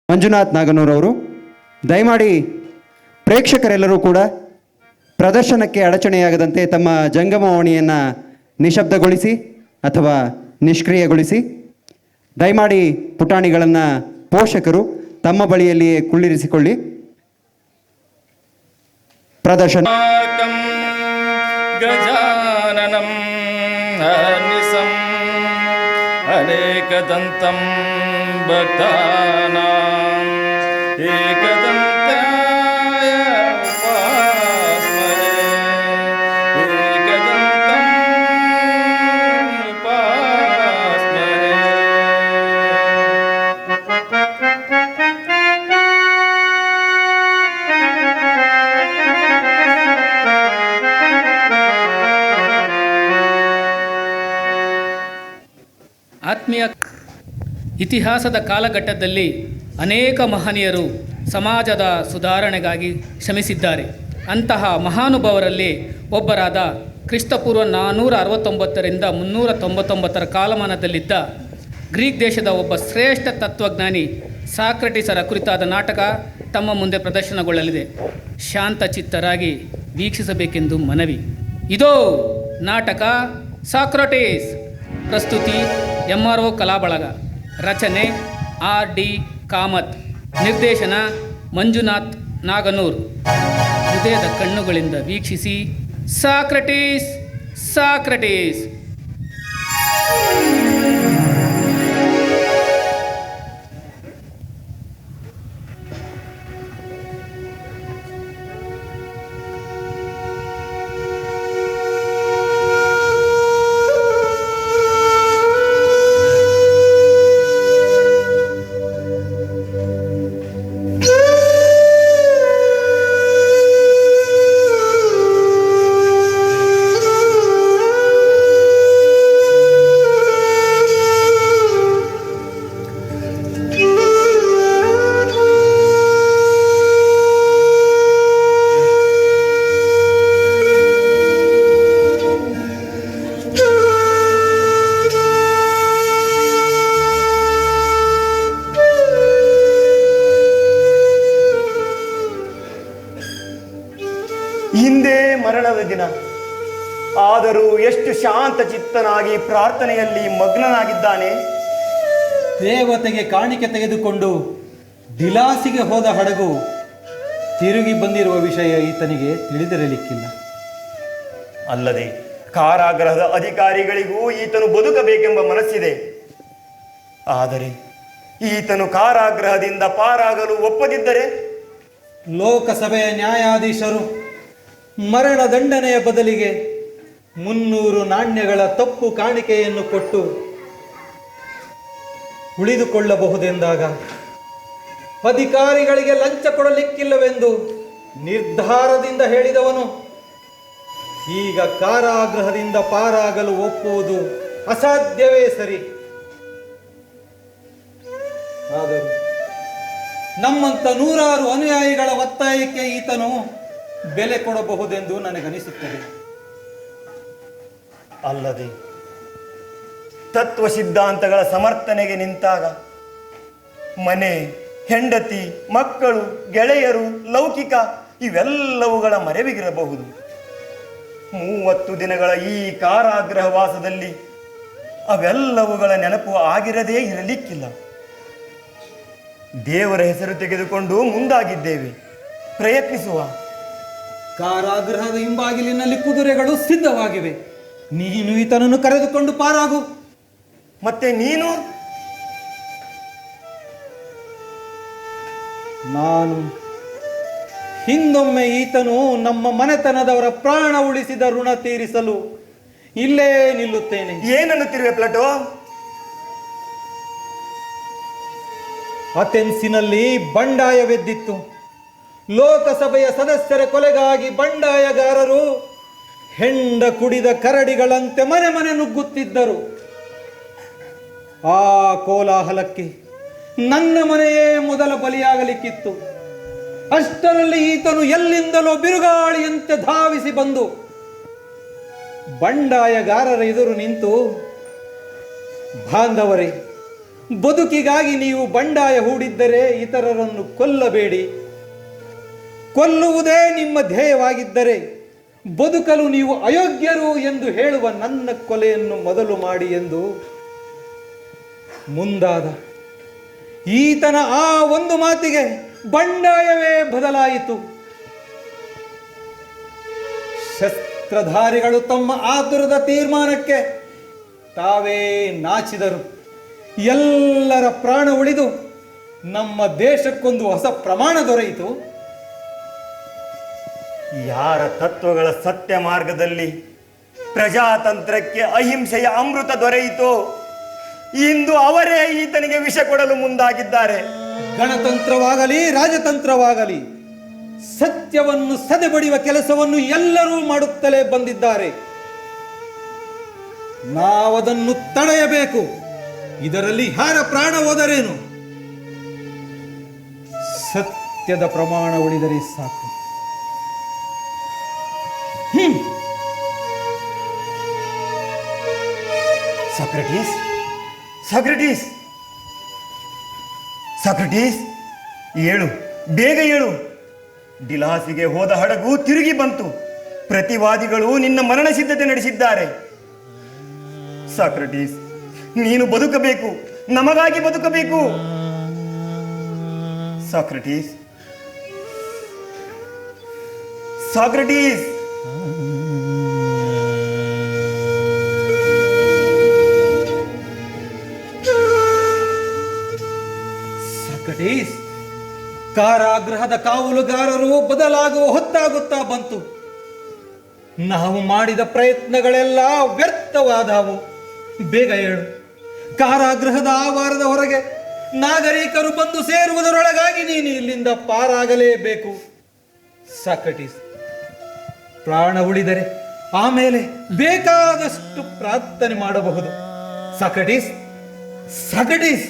ಮಂಜುನಾಥ್ ನಾಗನೂರವರು ದಯಮಾಡಿ ಪ್ರೇಕ್ಷಕರೆಲ್ಲರೂ ಕೂಡ ಪ್ರದರ್ಶನಕ್ಕೆ ಅಡಚಣೆಯಾಗದಂತೆ ತಮ್ಮ ಜಂಗಮವಾಣಿಯನ್ನು ನಿಶಬ್ದಗೊಳಿಸಿ ಅಥವಾ ನಿಷ್ಕ್ರಿಯಗೊಳಿಸಿ. ದಯಮಾಡಿ ಪುಟಾಣಿಗಳನ್ನು ಪೋಷಕರು ತಮ್ಮ ಬಳಿಯಲ್ಲಿಯೇ ಕುಳ್ಳಿರಿಸಿಕೊಳ್ಳಿ. ಪ್ರದರ್ಶನ ಗಜಾನನಂ ಹರ್ನಿಶಂ ಅನೇಕದಂತಂ ಭಕ್ತಾನಾಂ ಏಕದಂತಾಯ ಉಪಾಸ್ಮಹೇ ಏಕದಂತಂ ಉಪಾಸ್ಮಹೇ. ಆತ್ಮೀಯ ಇತಿಹಾಸದ ಕಾಲಘಟ್ಟದಲ್ಲಿ ಅನೇಕ ಮಹನೀಯರು ಸಮಾಜದ ಸುಧಾರಣೆಗಾಗಿ ಶ್ರಮಿಸಿದ್ದಾರೆ. ಅಂತಹ ಮಹಾನುಭಾವರಲ್ಲಿ ಒಬ್ಬರಾದ ಕ್ರಿಸ್ತಪೂರ್ವ 469ರಿಂದ 399 ಕಾಲಮಾನದಲ್ಲಿದ್ದ ಗ್ರೀಕ್ ದೇಶದ ಒಬ್ಬ ಶ್ರೇಷ್ಠ ತತ್ವಜ್ಞಾನಿ ಸಾಕ್ರಟೀಸರ ಕುರಿತಾದ ನಾಟಕ ತಮ್ಮ ಮುಂದೆ ಪ್ರದರ್ಶನಗೊಳ್ಳಲಿದೆ. ಶಾಂತಚಿತ್ತರಾಗಿ ವೀಕ್ಷಿಸಬೇಕೆಂದು ಮನವಿ. ಇದೋ ನಾಟಕ ಸಾಕ್ರಟೀಸ್. ಪ್ರಸ್ತುತಿ MRO ಕಲಾಬಳಗ. ರಚನೆ RD ಕಾಮತ್. ನಿರ್ದೇಶನ ಮಂಜುನಾಥ್ ನಾಗನೂರ್. ಹೃದಯದ ಕಣ್ಣುಗಳಿಂದ ವೀಕ್ಷಿಸಿ. Socrates Socrates. ಹಿಂದೆ ಮರಣದ ದಿನ, ಆದರೂ ಎಷ್ಟು ಶಾಂತ ಚಿತ್ತನಾಗಿ ಪ್ರಾರ್ಥನೆಯಲ್ಲಿ ಮಗ್ನನಾಗಿದ್ದಾನೆ. ದೇವತೆಗೆ ಕಾಣಿಕೆ ತೆಗೆದುಕೊಂಡು ಡಿಲಾಸಿಗೆ ಹೋದ ಹಡಗು ತಿರುಗಿ ಬಂದಿರುವ ವಿಷಯ ಈತನಿಗೆ ತಿಳಿದಿರಲಿಕ್ಕಿಲ್ಲ. ಅಲ್ಲದೆ ಕಾರಾಗೃಹದ ಅಧಿಕಾರಿಗಳಿಗೂ ಈತನು ಬದುಕಬೇಕೆಂಬ ಮನಸ್ಸಿದೆ. ಆದರೆ ಈತನು ಕಾರಾಗೃಹದಿಂದ ಪಾರಾಗಲು ಒಪ್ಪದಿದ್ದರೆ ಲೋಕಸಭೆಯ ನ್ಯಾಯಾಧೀಶರು ಮರಣದಂಡನೆಯ ಬದಲಿಗೆ 300 ನಾಣ್ಯಗಳ ತಪ್ಪು ಕಾಣಿಕೆಯನ್ನು ಕೊಟ್ಟು ಉಳಿದುಕೊಳ್ಳಬಹುದೆಂದಾಗ ಅಧಿಕಾರಿಗಳಿಗೆ ಲಂಚ ಕೊಡಲಿಕ್ಕಿಲ್ಲವೆಂದು ನಿರ್ಧಾರದಿಂದ ಹೇಳಿದವನು ಈಗ ಕಾರಾಗೃಹದಿಂದ ಪಾರಾಗಲು ಒಪ್ಪುವುದು ಅಸಾಧ್ಯವೇ ಸರಿ. ಆದರೂ ನಮ್ಮಂಥ ನೂರಾರು ಅನುಯಾಯಿಗಳ ಒತ್ತಾಯಕ್ಕೆ ಈತನು ಬೆಲೆ ಕೊಡಬಹುದೆಂದು ನನಗನಿಸುತ್ತದೆ. ಅಲ್ಲದೆ ತತ್ವ ಸಿದ್ಧಾಂತಗಳ ಸಮರ್ಥನೆಗೆ ನಿಂತಾಗ ಮನೆ, ಹೆಂಡತಿ, ಮಕ್ಕಳು, ಗೆಳೆಯರು, ಲೌಕಿಕ ಇವೆಲ್ಲವುಗಳ ಮರೆವಿಗಿರಬಹುದು. 30 ದಿನಗಳ ಈ ಕಾರಾಗೃಹವಾಸದಲ್ಲಿ ಅವೆಲ್ಲವುಗಳ ನೆನಪು ಆಗಿರದೇ ಇರಲಿಕ್ಕಿಲ್ಲ. ದೇವರ ಹೆಸರು ತೆಗೆದುಕೊಂಡು ಮುಂದಾಗಿದ್ದೇವೆ. ಪ್ರಯತ್ನಿಸುವ. ಕಾರಾಗೃಹದ ಹಿಂಬಾಗಿಲಿನಲ್ಲಿ ಕುದುರೆಗಳು ಸಿದ್ಧವಾಗಿವೆ. ನೀನು ಈತನನ್ನು ಕರೆದುಕೊಂಡು ಪಾರಾಗು. ಮತ್ತೆ ನೀನು? ನಾನು ಹಿಂದೊಮ್ಮೆ ಈತನು ನಮ್ಮ ಮನೆತನದವರ ಪ್ರಾಣ ಉಳಿಸಿದ ಋಣ ತೀರಿಸಲು ಇಲ್ಲೇ ನಿಲ್ಲುತ್ತೇನೆ. ಏನನ್ನುತ್ತಿರುವೆ ಪ್ಲಟೋ? ಅಥೆನ್ಸಿನಲ್ಲಿ ಬಂಡಾಯವೆದ್ದಿತ್ತು. ಲೋಕಸಭೆಯ ಸದಸ್ಯರ ಕೊಲೆಗಾಗಿ ಬಂಡಾಯಗಾರರು ಹೆಂಡ ಕುಡಿದ ಕರಡಿಗಳಂತೆ ಮನೆ ಮನೆ ನುಗ್ಗುತ್ತಿದ್ದರು. ಆ ಕೋಲಾಹಲಕ್ಕೆ ನನ್ನ ಮನೆಯೇ ಮೊದಲ ಬಲಿಯಾಗಲಿಕ್ಕಿತ್ತು. ಅಷ್ಟರಲ್ಲಿ ಈತನು ಎಲ್ಲಿಂದಲೋ ಬಿರುಗಾಳಿಯಂತೆ ಧಾವಿಸಿ ಬಂದು ಬಂಡಾಯಗಾರರ ಎದುರು ನಿಂತು, ಬಾಂಧವರೇ, ಬದುಕಿಗಾಗಿ ನೀವು ಬಂಡಾಯ ಹೂಡಿದ್ದರೆ ಇತರರನ್ನು ಕೊಲ್ಲಬೇಡಿ. ಕೊಲ್ಲುವುದೇ ನಿಮ್ಮ ಧ್ಯೇಯವಾಗಿದ್ದರೆ ಬದುಕಲು ನೀವು ಅಯೋಗ್ಯರು ಎಂದು ಹೇಳುವ ನನ್ನ ಕೊಲೆಯನ್ನು ಮೊದಲು ಮಾಡಿ ಎಂದು ಮುಂದಾದ. ಈತನ ಆ ಒಂದು ಮಾತಿಗೆ ಬಂಡಾಯವೇ ಬದಲಾಯಿತು. ಶಸ್ತ್ರಧಾರಿಗಳು ತಮ್ಮ ಆತುರದ ತೀರ್ಮಾನಕ್ಕೆ ತಾವೇ ನಾಚಿದರು. ಎಲ್ಲರ ಪ್ರಾಣ ಉಳಿದು ನಮ್ಮ ದೇಶಕ್ಕೊಂದು ಹೊಸ ಪ್ರಮಾಣ ದೊರೆಯಿತು. ಯಾರ ತತ್ವಗಳ ಸತ್ಯ ಮಾರ್ಗದಲ್ಲಿ ಪ್ರಜಾತಂತ್ರಕ್ಕೆ ಅಹಿಂಸೆಯ ಅಮೃತ ದೊರೆಯಿತೋ ಇಂದು ಅವರೇ ಈತನಿಗೆ ವಿಷ ಕೊಡಲು ಮುಂದಾಗಿದ್ದಾರೆ. ಗಣತಂತ್ರವಾಗಲಿ ರಾಜತಂತ್ರವಾಗಲಿ ಸತ್ಯವನ್ನು ಸದೆಬಡಿಯುವ ಕೆಲಸವನ್ನು ಎಲ್ಲರೂ ಮಾಡುತ್ತಲೇ ಬಂದಿದ್ದಾರೆ. ನಾವದನ್ನು ತಡೆಯಬೇಕು. ಇದರಲ್ಲಿ ಯಾರ ಪ್ರಾಣ ಹೋದರೇನು, ಸತ್ಯದ ಪ್ರಮಾಣ ಉಳಿದರೆ ಸಾಕು. ಸಾಕ್ರೆಟೀಸ್, ಸಾಕ್ರೆಟೀಸ್, ಸಾಕ್ರೆಟೀಸ್, ಏಳು, ಬೇಗ ಏಳು. ಡಿಲಾಸಿಗೆ ಹೋದ ಹಡಗು ತಿರುಗಿ ಬಂತು. ಪ್ರತಿವಾದಿಗಳು ನಿನ್ನ ಮರಣ ಸಿದ್ಧತೆ ನಡೆಸಿದ್ದಾರೆ. ಸಾಕ್ರೆಟೀಸ್, ನೀನು ಬದುಕಬೇಕು, ನಮಗಾಗಿ ಬದುಕಬೇಕು. Socrates, Socrates. ಸಾಕ್ರೆಟೀಸ್, ಕಾರಾಗೃಹದ ಕಾವಲುಗಾರರು ಬದಲಾಗುವ ಹೊತ್ತಾಗುತ್ತಾ ಬಂತು. ನಾವು ಮಾಡಿದ ಪ್ರಯತ್ನಗಳೆಲ್ಲ ವ್ಯರ್ಥವಾದವು. ಬೇಗ ಹೇಳು. ಕಾರಾಗೃಹದ ಆವಾರದ ಹೊರಗೆ ನಾಗರಿಕರು ಬಂದು ಸೇರುವುದರೊಳಗಾಗಿ ನೀನು ಇಲ್ಲಿಂದ ಪಾರಾಗಲೇಬೇಕು. ಸಾಕ್ರೆಟೀಸ್, ಪ್ರಾಣ ಉಳಿದರೆ ಆಮೇಲೆ ಬೇಕಾದಷ್ಟು ಪ್ರಾರ್ಥನೆ ಮಾಡಬಹುದು. ಸಾಕ್ರೆಟೀಸ್, ಸಾಕ್ರೆಟೀಸ್,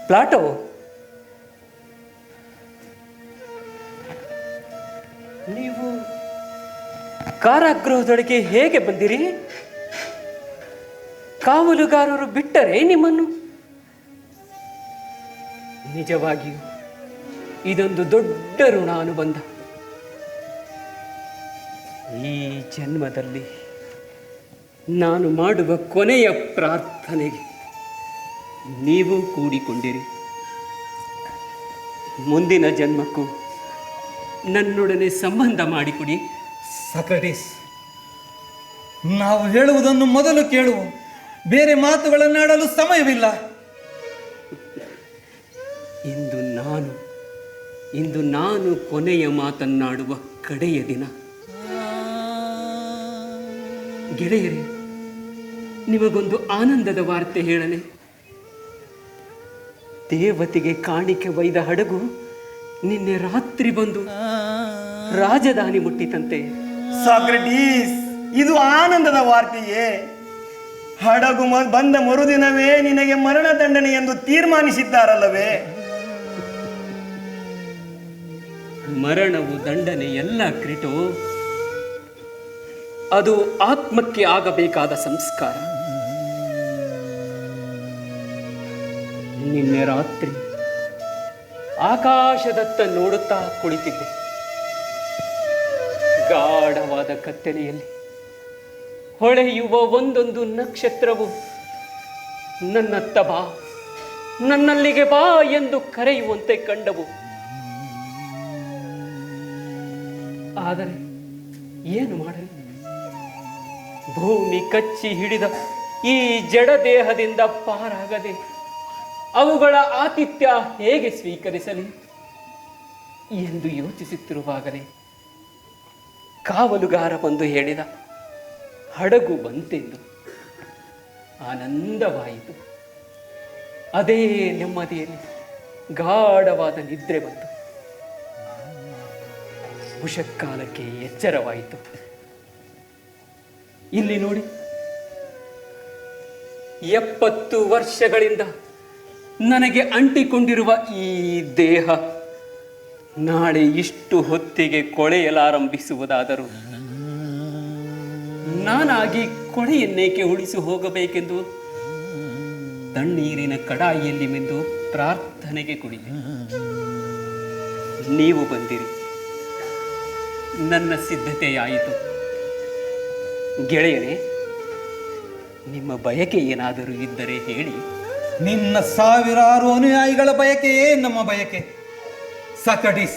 ಪ್ಲಾಟೋ, ನೀವು ಕಾರಾಗೃಹದೊಳಗೆ ಹೇಗೆ ಬಂದಿರಿ? ಕಾವಲುಗಾರರು ಬಿಟ್ಟರೆ ನಿಮ್ಮನ್ನು? ನಿಜವಾಗಿಯೂ ಇದೊಂದು ದೊಡ್ಡ ಋಣ ಅನುಬಂಧ. ಈ ಜನ್ಮದಲ್ಲಿ ನಾನು ಮಾಡುವ ಕೊನೆಯ ಪ್ರಾರ್ಥನೆಗೆ ನೀವು ಕೂಡಿಕೊಂಡಿರಿ. ಮುಂದಿನ ಜನ್ಮಕ್ಕೂ ನನ್ನೊಡನೆ ಸಂಬಂಧ ಮಾಡಿಕೊಡಿ. ಸಾಕ್ರೆಟೀಸ್, ನಾವು ಹೇಳುವುದನ್ನು ಮೊದಲು ಕೇಳುವ. ಬೇರೆ ಮಾತುಗಳನ್ನಾಡಲು ಸಮಯವಿಲ್ಲ. ಇಂದು ನಾನು ಕೊನೆಯ ಮಾತನ್ನಾಡುವ ಕಡೆಯ ದಿನ. ಗೆಳೆಯರೇ, ನಿಮಗೊಂದು ಆನಂದದ ವಾರ್ತೆ ಹೇಳನೆ. ದೇವತೆಗೆ ಕಾಣಿಕೆ ಒಯ್ದ ಹಡಗು ನಿನ್ನೆ ರಾತ್ರಿ ಬಂದು ರಾಜಧಾನಿ ಮುಟ್ಟಿತಂತೆ. ಸಾಕ್ರೆಟೀಸ್, ಇದು ಆನಂದದ ವಾರ್ತೆಯೇ? ಹಡಗು ಬಂದ ಮರುದಿನವೇ ನಿನಗೆ ಮರಣದಂಡನೆ ಎಂದು ತೀರ್ಮಾನಿಸಿದ್ದಾರಲ್ಲವೇ? ಮರಣವು ದಂಡನೆಯಲ್ಲ ಕ್ರಿಟೋ, ಅದು ಆತ್ಮಕ್ಕೆ ಆಗಬೇಕಾದ ಸಂಸ್ಕಾರ. ನಿನ್ನೆ ರಾತ್ರಿ ಆಕಾಶದತ್ತ ನೋಡುತ್ತಾ ಕುಳಿತಿದ್ದೆ. ಗಾಢವಾದ ಕತ್ತಲೆಯಲ್ಲಿ ಹೊಳೆಯುವ ಒಂದೊಂದು ನಕ್ಷತ್ರವು ನನ್ನತ್ತ ಬಾ, ನನ್ನಲ್ಲಿಗೆ ಬಾ ಎಂದು ಕರೆಯುವಂತೆ ಕಂಡವು. ಆದರೆ ಏನು ಮಾಡಲಿ? ಭೂಮಿ ಕಚ್ಚಿ ಹಿಡಿದ ಈ ಜಡ ದೇಹದಿಂದ ಪಾರಾಗದೆ ಅವುಗಳ ಆತಿಥ್ಯ ಹೇಗೆ ಸ್ವೀಕರಿಸಲಿ ಎಂದು ಯೋಚಿಸುತ್ತಿರುವಾಗಲೇ ಕಾವಲುಗಾರ ಬಂದು ಹೇಳಿದ, ಹಡಗು ಬಂತೆಂದು. ಆನಂದವಾಯಿತು. ಅದೇ ನೆಮ್ಮದಿಯಲ್ಲಿ ಗಾಢವಾದ ನಿದ್ರೆ ಬಂತು. ಉಷಕ್ಕಾಲಕ್ಕೆ ಎಚ್ಚರವಾಯಿತು. ಇಲ್ಲಿ ನೋಡಿ, 70 ವರ್ಷಗಳಿಂದ ನನಗೆ ಅಂಟಿಕೊಂಡಿರುವ ಈ ದೇಹ ನಾಳೆ ಇಷ್ಟು ಹೊತ್ತಿಗೆ ಕೊಳೆಯಲಾರಂಭಿಸುವುದಾದರೂ ನಾನಾಗಿ ಕೊಳೆಯನ್ನೇಕೆ ಉಳಿಸಿ ಹೋಗಬೇಕೆಂದು ತಣ್ಣೀರಿನ ಕಡಾಯಿಯಲ್ಲಿ ಮಿಂದು ಪ್ರಾರ್ಥನೆಗೆ ಕುಳಿತೆ. ನೀವು ಬಂದಿರಿ, ನನ್ನ ಸಿದ್ಧತೆಯಾಯಿತು. ಗೆಳೆಯರೇ, ನಿಮ್ಮ ಬಯಕೆ ಏನಾದರೂ ಇದ್ದರೆ ಹೇಳಿ. ನಿನ್ನ ಸಾವಿರಾರು ಅನುಯಾಯಿಗಳ ಬಯಕೆಯೇ ನಮ್ಮ ಬಯಕೆ. ಸಾಕ್ರಟೀಸ್,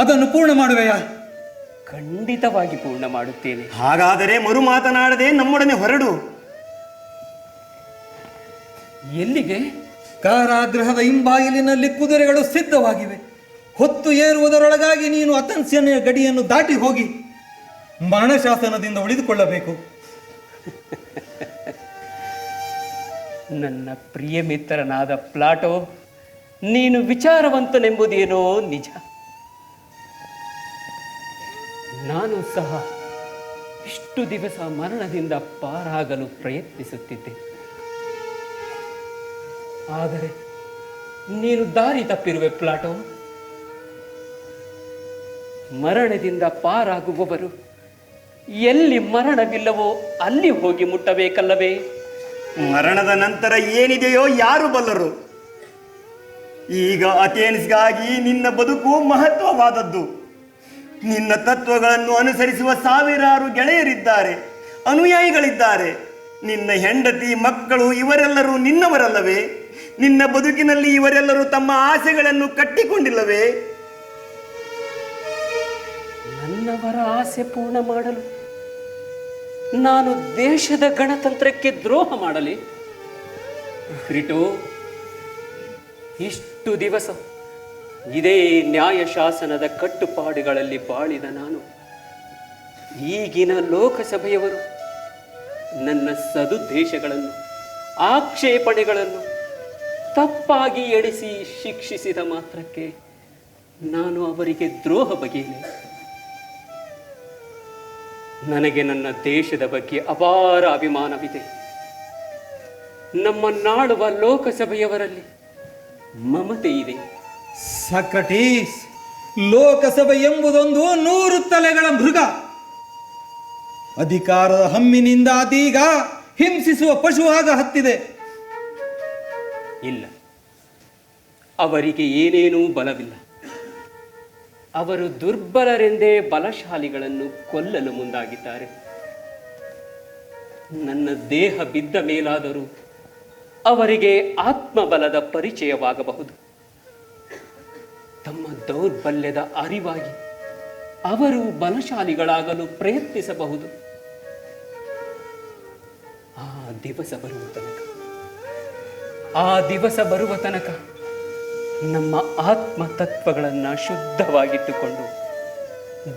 ಅದನ್ನು ಪೂರ್ಣ ಮಾಡುವೆಯಾ? ಖಂಡಿತವಾಗಿ ಪೂರ್ಣ ಮಾಡುತ್ತೇನೆ. ಹಾಗಾದರೆ ಮರು ಮಾತನಾಡದೆ ನಮ್ಮೊಡನೆ ಹೊರಡು. ಎಲ್ಲಿಗೆ? ಕಾರಾಗೃಹದ ಹಿಂಬಾಗಿಲಿನಲ್ಲಿ ಕುದುರೆಗಳು ಸಿದ್ಧವಾಗಿವೆ. ಹೊತ್ತು ಏರುವುದರೊಳಗಾಗಿ ನೀನು ಅಥೆನ್ಸಿನ ಗಡಿಯನ್ನು ದಾಟಿ ಹೋಗಿ ಮರಣಶಾಸನದಿಂದ ಉಳಿದುಕೊಳ್ಳಬೇಕು. ನನ್ನ ಪ್ರಿಯ ಮಿತ್ರನಾದ ಪ್ಲಾಟೋ, ನೀನು ವಿಚಾರವಂತನೆಂಬುದೇನೋ ನಿಜ. ನಾನು ಸಹ ಇಷ್ಟು ದಿವಸ ಮರಣದಿಂದ ಪಾರಾಗಲು ಪ್ರಯತ್ನಿಸುತ್ತಿದ್ದೆ. ಆದರೆ ನೀನು ದಾರಿ ತಪ್ಪಿರುವೆ ಪ್ಲಾಟೋ. ಮರಣದಿಂದ ಪಾರಾಗುವವರು ಎಲ್ಲಿ ಮರಣವಿಲ್ಲವೋ ಅಲ್ಲಿ ಹೋಗಿ ಮುಟ್ಟಬೇಕಲ್ಲವೇ? ಮರಣದ ನಂತರ ಏನಿದೆಯೋ ಯಾರು ಬಲ್ಲರು. ಈಗ ಅಥೆನ್ಸ್ಗಾಗಿ ನಿನ್ನ ಬದುಕು ಮಹತ್ವವಾದದ್ದು. ನಿನ್ನ ತತ್ವಗಳನ್ನು ಅನುಸರಿಸುವ ಸಾವಿರಾರು ಗೆಳೆಯರಿದ್ದಾರೆ, ಅನುಯಾಯಿಗಳಿದ್ದಾರೆ. ನಿನ್ನ ಹೆಂಡತಿ, ಮಕ್ಕಳು ಇವರೆಲ್ಲರೂ ನಿನ್ನವರಲ್ಲವೇ? ನಿನ್ನ ಬದುಕಿನಲ್ಲಿ ಇವರೆಲ್ಲರೂ ತಮ್ಮ ಆಸೆಗಳನ್ನು ಕಟ್ಟಿಕೊಂಡಿಲ್ಲವೇ? ನನ್ನವರ ಆಸೆ ಪೂರ್ಣ ಮಾಡಲು ನಾನು ದೇಶದ ಗಣತಂತ್ರಕ್ಕೆ ದ್ರೋಹ ಮಾಡಲಿ? ಕ್ರಿಟೋ, ಇಷ್ಟು ದಿವಸ ಇದೇ ನ್ಯಾಯಶಾಸನದ ಕಟ್ಟುಪಾಡುಗಳಲ್ಲಿ ಬಾಳಿದ ನಾನು, ಈಗಿನ ಲೋಕಸಭೆಯವರು ನನ್ನ ಸದುದ್ದೇಶಗಳನ್ನು, ಆಕ್ಷೇಪಣೆಗಳನ್ನು ತಪ್ಪಾಗಿ ಎಣಿಸಿ ಶಿಕ್ಷಿಸಿದ ಮಾತ್ರಕ್ಕೆ ನಾನು ಅವರಿಗೆ ದ್ರೋಹ ಬಗೆಯಲೆ? ನನಗೆ ನನ್ನ ದೇಶದ ಬಗ್ಗೆ ಅಪಾರ ಅಭಿಮಾನವಿದೆ. ನಮ್ಮನ್ನಾಳುವ ಲೋಕಸಭೆಯವರಲ್ಲಿ ಮಮತೆ ಇದೆ. ಸಾಕ್ರಟೀಸ್, ಲೋಕಸಭೆ ಎಂಬುದೊಂದು 100 ತಲೆಗಳ ಮೃಗ. ಅಧಿಕಾರದ ಹಮ್ಮಿನಿಂದ ಅದೀಗ ಹಿಂಸಿಸುವ ಪಶುವಾಗ ಹತ್ತಿದೆ. ಇಲ್ಲ, ಅವರಿಗೆ ಏನೇನೂ ಬಲವಿಲ್ಲ. ಅವರು ದುರ್ಬಲರೆಂದೇ ಬಲಶಾಲಿಗಳನ್ನು ಕೊಲ್ಲಲು ಮುಂದಾಗಿದ್ದಾರೆ. ನನ್ನ ದೇಹ ಬಿದ್ದ ಮೇಲಾದರೂ ಅವರಿಗೆ ಆತ್ಮಬಲದ ಪರಿಚಯವಾಗಬಹುದು. ತಮ್ಮ ದೌರ್ಬಲ್ಯದ ಅರಿವಾಗಿ ಅವರು ಬಲಶಾಲಿಗಳಾಗಲು ಪ್ರಯತ್ನಿಸಬಹುದು. ಆ ದಿವಸ ಬರುವ ತನಕ ನಮ್ಮ ಆತ್ಮ ತತ್ವಗಳನ್ನು ಶುದ್ಧವಾಗಿಟ್ಟುಕೊಂಡು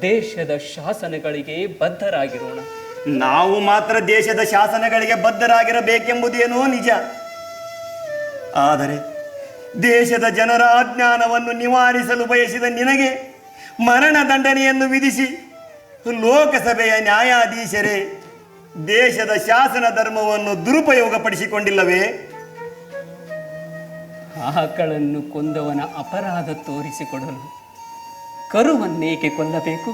ದೇಶದ ಶಾಸನಗಳಿಗೆ ಬದ್ಧರಾಗಿರೋಣ. ನಾವು ಮಾತ್ರ ದೇಶದ ಶಾಸನಗಳಿಗೆ ಬದ್ಧರಾಗಿರಬೇಕೆಂಬುದೇನೋ ನಿಜ. ಆದರೆ ದೇಶದ ಜನರ ಅಜ್ಞಾನವನ್ನು ನಿವಾರಿಸಲು ಬಯಸಿದ ನಿನಗೆ ಮರಣ ದಂಡನೆಯನ್ನು ವಿಧಿಸಿ ಲೋಕಸಭೆಯ ನ್ಯಾಯಾಧೀಶರೇ ದೇಶದ ಶಾಸನ ಧರ್ಮವನ್ನು ದುರುಪಯೋಗಪಡಿಸಿಕೊಂಡಿಲ್ಲವೇ? ಆಕಳನ್ನು ಕೊಂದವನ ಅಪರಾಧ ತೋರಿಸಿಕೊಡಲು ಕರುವನ್ನೇಕೆ ಕೊಲ್ಲಬೇಕು?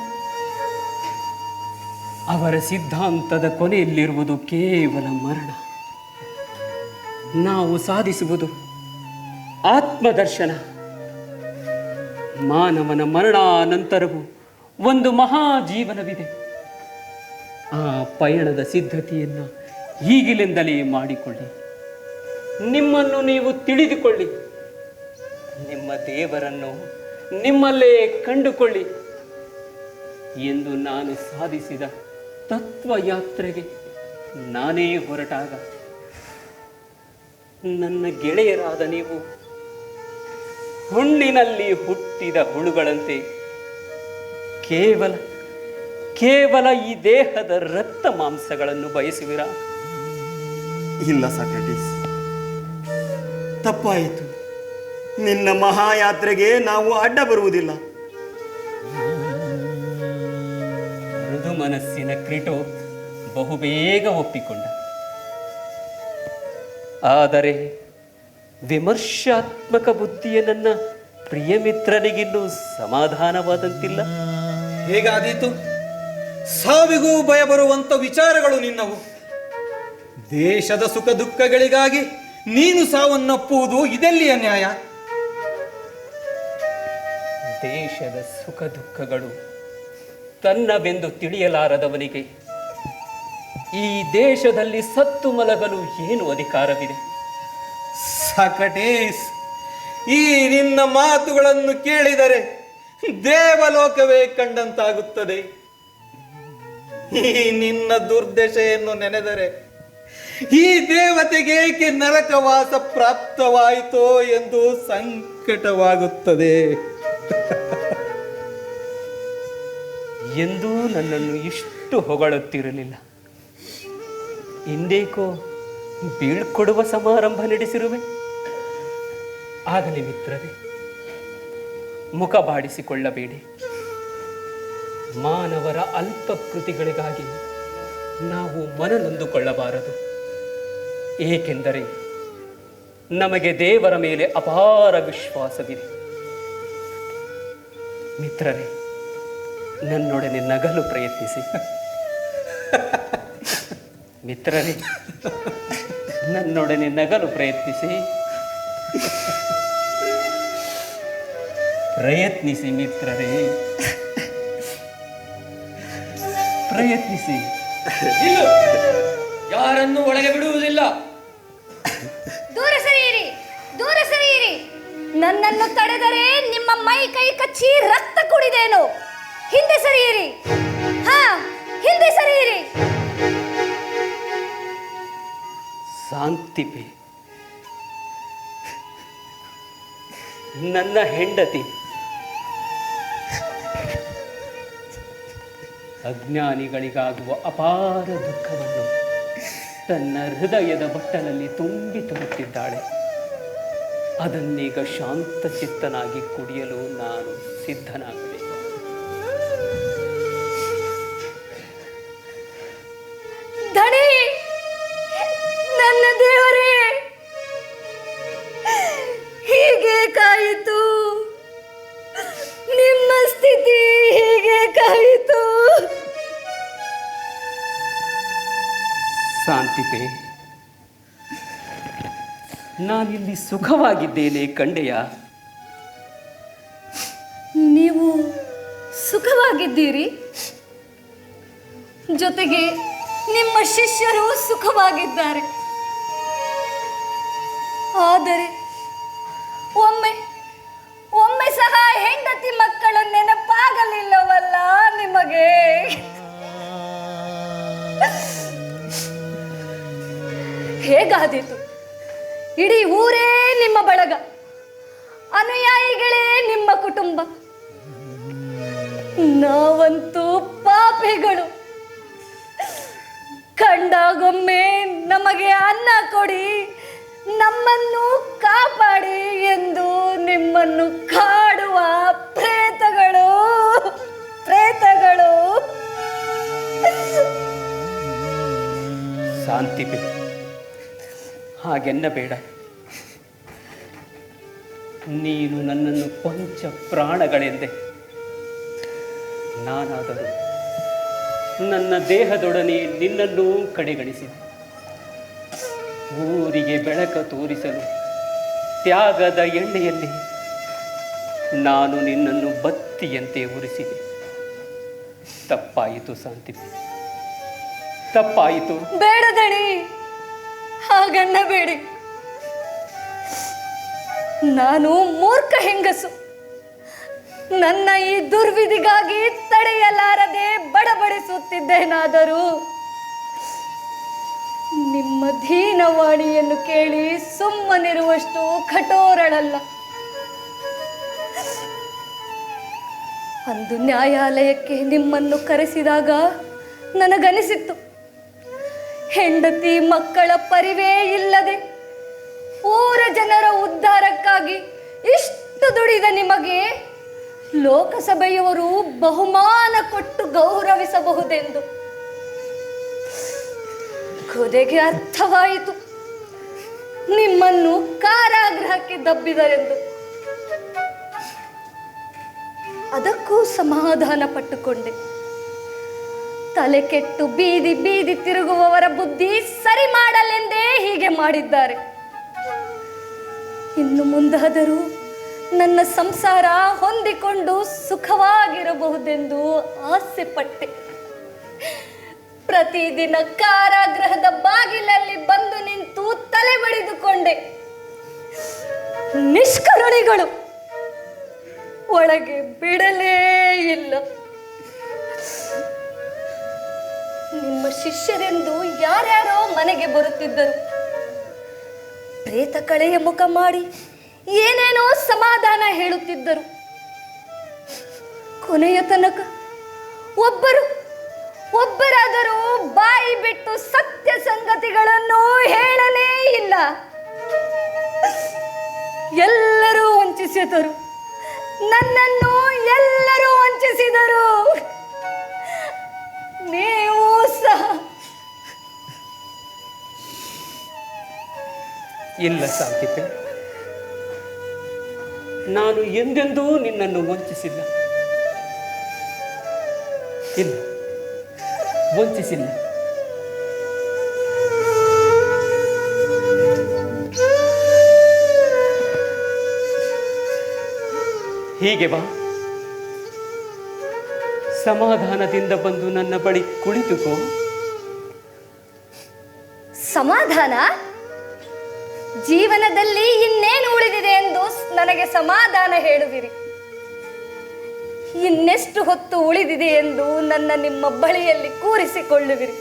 ಅವರ ಸಿದ್ಧಾಂತದ ಕೊನೆಯಲ್ಲಿರುವುದು ಕೇವಲ ಮರಣ. ನಾವು ಸಾಧಿಸುವುದು ಆತ್ಮದರ್ಶನ. ಮಾನವನ ಮರಣಾನಂತರವೂ ಒಂದು ಮಹಾಜೀವನವಿದೆ. ಆ ಪಯಣದ ಸಿದ್ಧತೆಯನ್ನು ಈಗಿನಿಂದಲೇ ಮಾಡಿಕೊಳ್ಳಿ. ನಿಮ್ಮನ್ನು ನೀವು ತಿಳಿದುಕೊಳ್ಳಿ. ನಿಮ್ಮ ದೇವರನ್ನು ನಿಮ್ಮಲ್ಲೇ ಕಂಡುಕೊಳ್ಳಿ ಎಂದು ನಾನು ಸಾಧಿಸಿದ ತತ್ವಯಾತ್ರೆಗೆ ನಾನೇ ಹೊರಟಾಗ ನನ್ನ ಗೆಳೆಯರಾದ ನೀವು ಹುಣ್ಣಿನಲ್ಲಿ ಹುಟ್ಟಿದ ಹುಳುಗಳಂತೆ ಕೇವಲ ಕೇವಲ ಈ ದೇಹದ ರಕ್ತ ಮಾಂಸಗಳನ್ನು ಬಯಸುವಿರಾ? ಇಲ್ಲ ಸಾಕ್ರೆಟಿಸ್, ತಪ್ಪಾಯಿತು. ನಿನ್ನ ಮಹಾಯಾತ್ರೆಗೆ ನಾವು ಅಡ್ಡ ಬರುವುದಿಲ್ಲ. ಮೃದು ಮನಸ್ಸಿನ ಕ್ರಿಟೋ ಬಹುಬೇಗ ಒಪ್ಪಿಕೊಂಡ. ಆದರೆ ವಿಮರ್ಶಾತ್ಮಕ ಬುದ್ಧಿಯ ನನ್ನ ಪ್ರಿಯ ಮಿತ್ರನಿಗಿನ್ನೂ ಸಮಾಧಾನವಾದಂತಿಲ್ಲ. ಹೇಗಾದೀತು? ಸಾವಿಗೂ ಭಯ ಬರುವಂತ ವಿಚಾರಗಳು ನಿನ್ನವು. ದೇಶದ ಸುಖ ದುಃಖಗಳಿಗಾಗಿ ನೀನು ಸಾವನ್ನಪ್ಪುವುದು ಇದೆಲ್ಲಿಯ ನ್ಯಾಯ? ದೇಶದ ಸುಖ ದುಃಖಗಳು ತನ್ನವೆಂದು ತಿಳಿಯಲಾರದವನಿಗೆ ಈ ದೇಶದಲ್ಲಿ ಸತ್ತು ಮಲಗಲು ಏನು ಅಧಿಕಾರವಿದೆ? ಸಾಕ್ರಟೀಸ್, ಈ ನಿನ್ನ ಮಾತುಗಳನ್ನು ಕೇಳಿದರೆ ದೇವಲೋಕವೇ ಕಂಡಂತಾಗುತ್ತದೆ. ಈ ನಿನ್ನ ದುರ್ದಶೆಯನ್ನು ನೆನೆದರೆ ಈ ದೇವತೆಗೆ ಏಕೆ ನರಕವಾಸ ಪ್ರಾಪ್ತವಾಯಿತೋ ಎಂದು ಸಂಕಟವಾಗುತ್ತದೆ. ಎಂದೂ ನನ್ನನ್ನು ಇಷ್ಟು ಹೊಗಳುತ್ತಿರಲಿಲ್ಲ. ಇಂದೇಕೋ ಬೀಳ್ಕೊಡುವ ಸಮಾರಂಭ ನಡೆಸಿರುವೆ. ಆಗಲಿ ಮಿತ್ರರೇ, ಮುಖ ಬಾಡಿಸಿಕೊಳ್ಳಬೇಡಿ. ಮಾನವರ ಅಲ್ಪ ಕೃತಿಗಳಿಗಾಗಿ ನಾವು ಮನನೊಂದುಕೊಳ್ಳಬಾರದು. ಏಕೆಂದರೆ ನಮಗೆ ದೇವರ ಮೇಲೆ ಅಪಾರ ವಿಶ್ವಾಸವಿದೆ. ಮಿತ್ರರೇ, ನನ್ನೊಡನೆ ನಗಲು ಪ್ರಯತ್ನಿಸಿ. ಮಿತ್ರರೇ, ನನ್ನೊಡನೆ ನಗಲು ಪ್ರಯತ್ನಿಸಿ. ಪ್ರಯತ್ನಿಸಿ ಮಿತ್ರರೇ, ಪ್ರಯತ್ನಿಸಿ. ಯಾರನ್ನು ಒಳಗೆ ಬಿಡುವುದಿಲ್ಲ. ದೂರ ಸರಿಯಿರಿ, ದೂರ ಸರಿಯಿರಿ. ನನ್ನನ್ನು ತಡೆದರೆ ನಿಮ್ಮ ಮೈ ಕೈ ಕಚ್ಚಿ ರಕ್ತ ಕುಡಿದೇನು. ಹಿಂದೆ ಸರಿಯಿರಿ. ಹಾ, ಹಿಂದೆ ಸರಿಯಿರಿ. ಶಾಂತಿಪೆ, ನನ್ನ ಹೆಂಡತಿ ಅಜ್ಞಾನಿಗಳಿಗಾಗುವ ಅಪಾರ ದುಃಖವನ್ನು ತನ್ನ ಹೃದಯದ ಬಟ್ಟಲಲ್ಲಿ ತುಂಬಿ ತುರುತ್ತಿದ್ದಾಳೆ. ಅದನ್ನೀಗ ಶಾಂತ ಚಿತ್ತನಾಗಿ ಕುಡಿಯಲು ನಾನು ಸಿದ್ಧನಾಗಬೇಕು. ಧಣಿ, ನನ್ನ ದೇವರೇ, ಹೀಗೆ ಕಾಯಿತು ನಿಮ್ಮ ಸ್ಥಿತಿ, ಹೀಗೆ ಕಾಯಿತು. ಶಾಂತಿಪೆ, ನಾನಿಲ್ಲಿ ಸುಖವಾಗಿದ್ದೇನೆ ಕಂಡೆಯ. ನೀವು ಸುಖವಾಗಿದ್ದೀರಿ, ಜೊತೆಗೆ ನಿಮ್ಮ ಶಿಷ್ಯರು ಸುಖವಾಗಿದ್ದಾರೆ. ಆದರೆ ಒಮ್ಮೆ ಒಮ್ಮೆ ಸಹ ಹೆಂಡತಿ ಮಕ್ಕಳ ನೆನಪಾಗಲಿಲ್ಲವಲ್ಲ ನಿಮಗೆ? ಹೇಗಾದೀತು? ಇಡೀ ಊರೇ ನಿಮ್ಮ ಬಳಗ, ಅನುಯಾಯಿಗಳೇ ನಿಮ್ಮ ಕುಟುಂಬ. ನಾವಂತೂ ಪಾಪಿಗಳು. ಕಂಡಾಗೊಮ್ಮೆ ನಮಗೆ ಅನ್ನ ಕೊಡಿ, ನಮ್ಮನ್ನು ಕಾಪಾಡಿ ಎಂದು ನಿಮ್ಮನ್ನು ಕಾಡುವ ಪ್ರೇತಗಳು, ಪ್ರೇತಗಳು. ಶಾಂತಿಪೆ, ಹಾಗೆನ್ನಬೇಡ. ನೀನು ನನ್ನನ್ನು ಕೊಂಚ ಪ್ರಾಣಗಳೆಂದೆ. ನಾನಾದರೂ ನನ್ನ ದೇಹದೊಡನೆ ನಿನ್ನನ್ನೂ ಕಡೆಗಣಿಸಿದೆ. ಊರಿಗೆ ಬೆಳಕ ತೋರಿಸಲು ತ್ಯಾಗದ ಎಣ್ಣೆಯಲ್ಲಿ ನಾನು ನಿನ್ನನ್ನು ಬತ್ತಿಯಂತೆ ಉರಿಸಿದೆ. ತಪ್ಪಾಯಿತು ಶಾಂತಿಪೆ, ತಪ್ಪಾಯಿತು. ಬೇಡ ದಣಿ, ಹಾಗನ್ನಬೇಡಿ. ನಾನು ಮೂರ್ಖ ಹೆಂಗಸು. ನನ್ನ ಈ ದುರ್ವಿಧಿಗಾಗಿ ತಡೆಯಲಾರದೆ ಬಡಬಡಿಸುತ್ತಿದ್ದೇನಾದರೂ ನಿಮ್ಮ ದೀನವಾಣಿಯನ್ನು ಕೇಳಿ ಸುಮ್ಮನಿರುವಷ್ಟು ಕಠೋರಳಲ್ಲ. ಅಂದು ನ್ಯಾಯಾಲಯಕ್ಕೆ ನಿಮ್ಮನ್ನು ಕರೆಸಿದಾಗ ನನಗನಿಸಿತ್ತು, ಹೆಂಡತಿ ಮಕ್ಕಳ ಪರಿವೇ ಇಲ್ಲದೆ ಊರ ಜನರ ಉದ್ಧಾರಕ್ಕಾಗಿ ಇಷ್ಟು ದುಡಿದ ನಿಮಗೆ ಲೋಕಸಭೆಯವರು ಬಹುಮಾನ ಕೊಟ್ಟು ಗೌರವಿಸಬಹುದೆಂದು. ಕೊನೆಗೆ ಅರ್ಥವಾಯಿತು ನಿಮ್ಮನ್ನು ಕಾರಾಗೃಹಕ್ಕೆ ದಬ್ಬಿದರೆಂದು. ಅದಕ್ಕೂ ಸಮಾಧಾನ ಪಟ್ಟುಕೊಂಡೆ. ತಲೆ ಕೆಟ್ಟು ಬೀದಿ ಬೀದಿ ತಿರುಗುವವರ ಬುದ್ಧಿ ಸರಿ ಮಾಡಲೆಂದೇ ಹೀಗೆ ಮಾಡಿದ್ದಾರೆ. ಇನ್ನು ಮುಂದಾದರೂ ನನ್ನ ಸಂಸಾರ ಹೊಂದಿಕೊಂಡು ಸುಖವಾಗಿರಬಹುದೆಂದು ಆಸೆ ಪಟ್ಟೆ. ಪ್ರತಿದಿನ ಕಾರಾಗೃಹದ ಬಾಗಿಲಲ್ಲಿ ಬಂದು ನಿಂತು ತಲೆ ಬಡಿದುಕೊಂಡೆ. ನಿಷ್ಕರುಣಿಗಳು ಒಳಗೆ ಬಿಡಲೇ ಇಲ್ಲ. ನಿಮ್ಮ ಶಿಷ್ಯರೆಂದು ಯಾರ್ಯಾರೋ ಮನೆಗೆ ಬರುತ್ತಿದ್ದರು. ಪ್ರೇತ ಕಳೆಯ ಮುಖ ಮಾಡಿ ಏನೇನೋ ಸಮಾಧಾನ ಹೇಳುತ್ತಿದ್ದರು. ಕೊನೆಯ ತನಕ ಒಬ್ಬರಾದರೂ ಬಾಯಿ ಬಿಟ್ಟು ಸತ್ಯ ಸಂಗತಿಗಳನ್ನು ಹೇಳಲೇ ಇಲ್ಲ. ಎಲ್ಲರೂ ವಂಚಿಸಿದರು. ನನ್ನನ್ನು ಎಲ್ಲರೂ ವಂಚಿಸಿದರು. ನೀವು ಸಹ. ಇಲ್ಲ ಸಾಂತಿಪೆ, ನಾನು ಎಂದೆಂದೂ ನಿನ್ನನ್ನು ವಂಚಿಸಿಲ್ಲ. ಇಲ್ಲ, ವಂಚಿಸಿಲ್ಲ. ಹೀಗೆ ಬಾ, ಸಮಾಧಾನದಿಂದ ಬಂದು ನನ್ನ ಬಳಿ ಕುಳಿತುಕೋ. ಸಮಾಧಾನ? ಜೀವನದಲ್ಲಿ ಇನ್ನೇನು ಉಳಿದಿದೆ ಎಂದು ನನಗೆ ಸಮಾಧಾನ ಹೇಳುವಿರಿ? ಇನ್ನೆಷ್ಟು ಹೊತ್ತು ಉಳಿದಿದೆ ಎಂದು ನಿಮ್ಮ ಬಳಿಯಲ್ಲಿ ಕೂರಿಸಿಕೊಳ್ಳುವಿರಿ?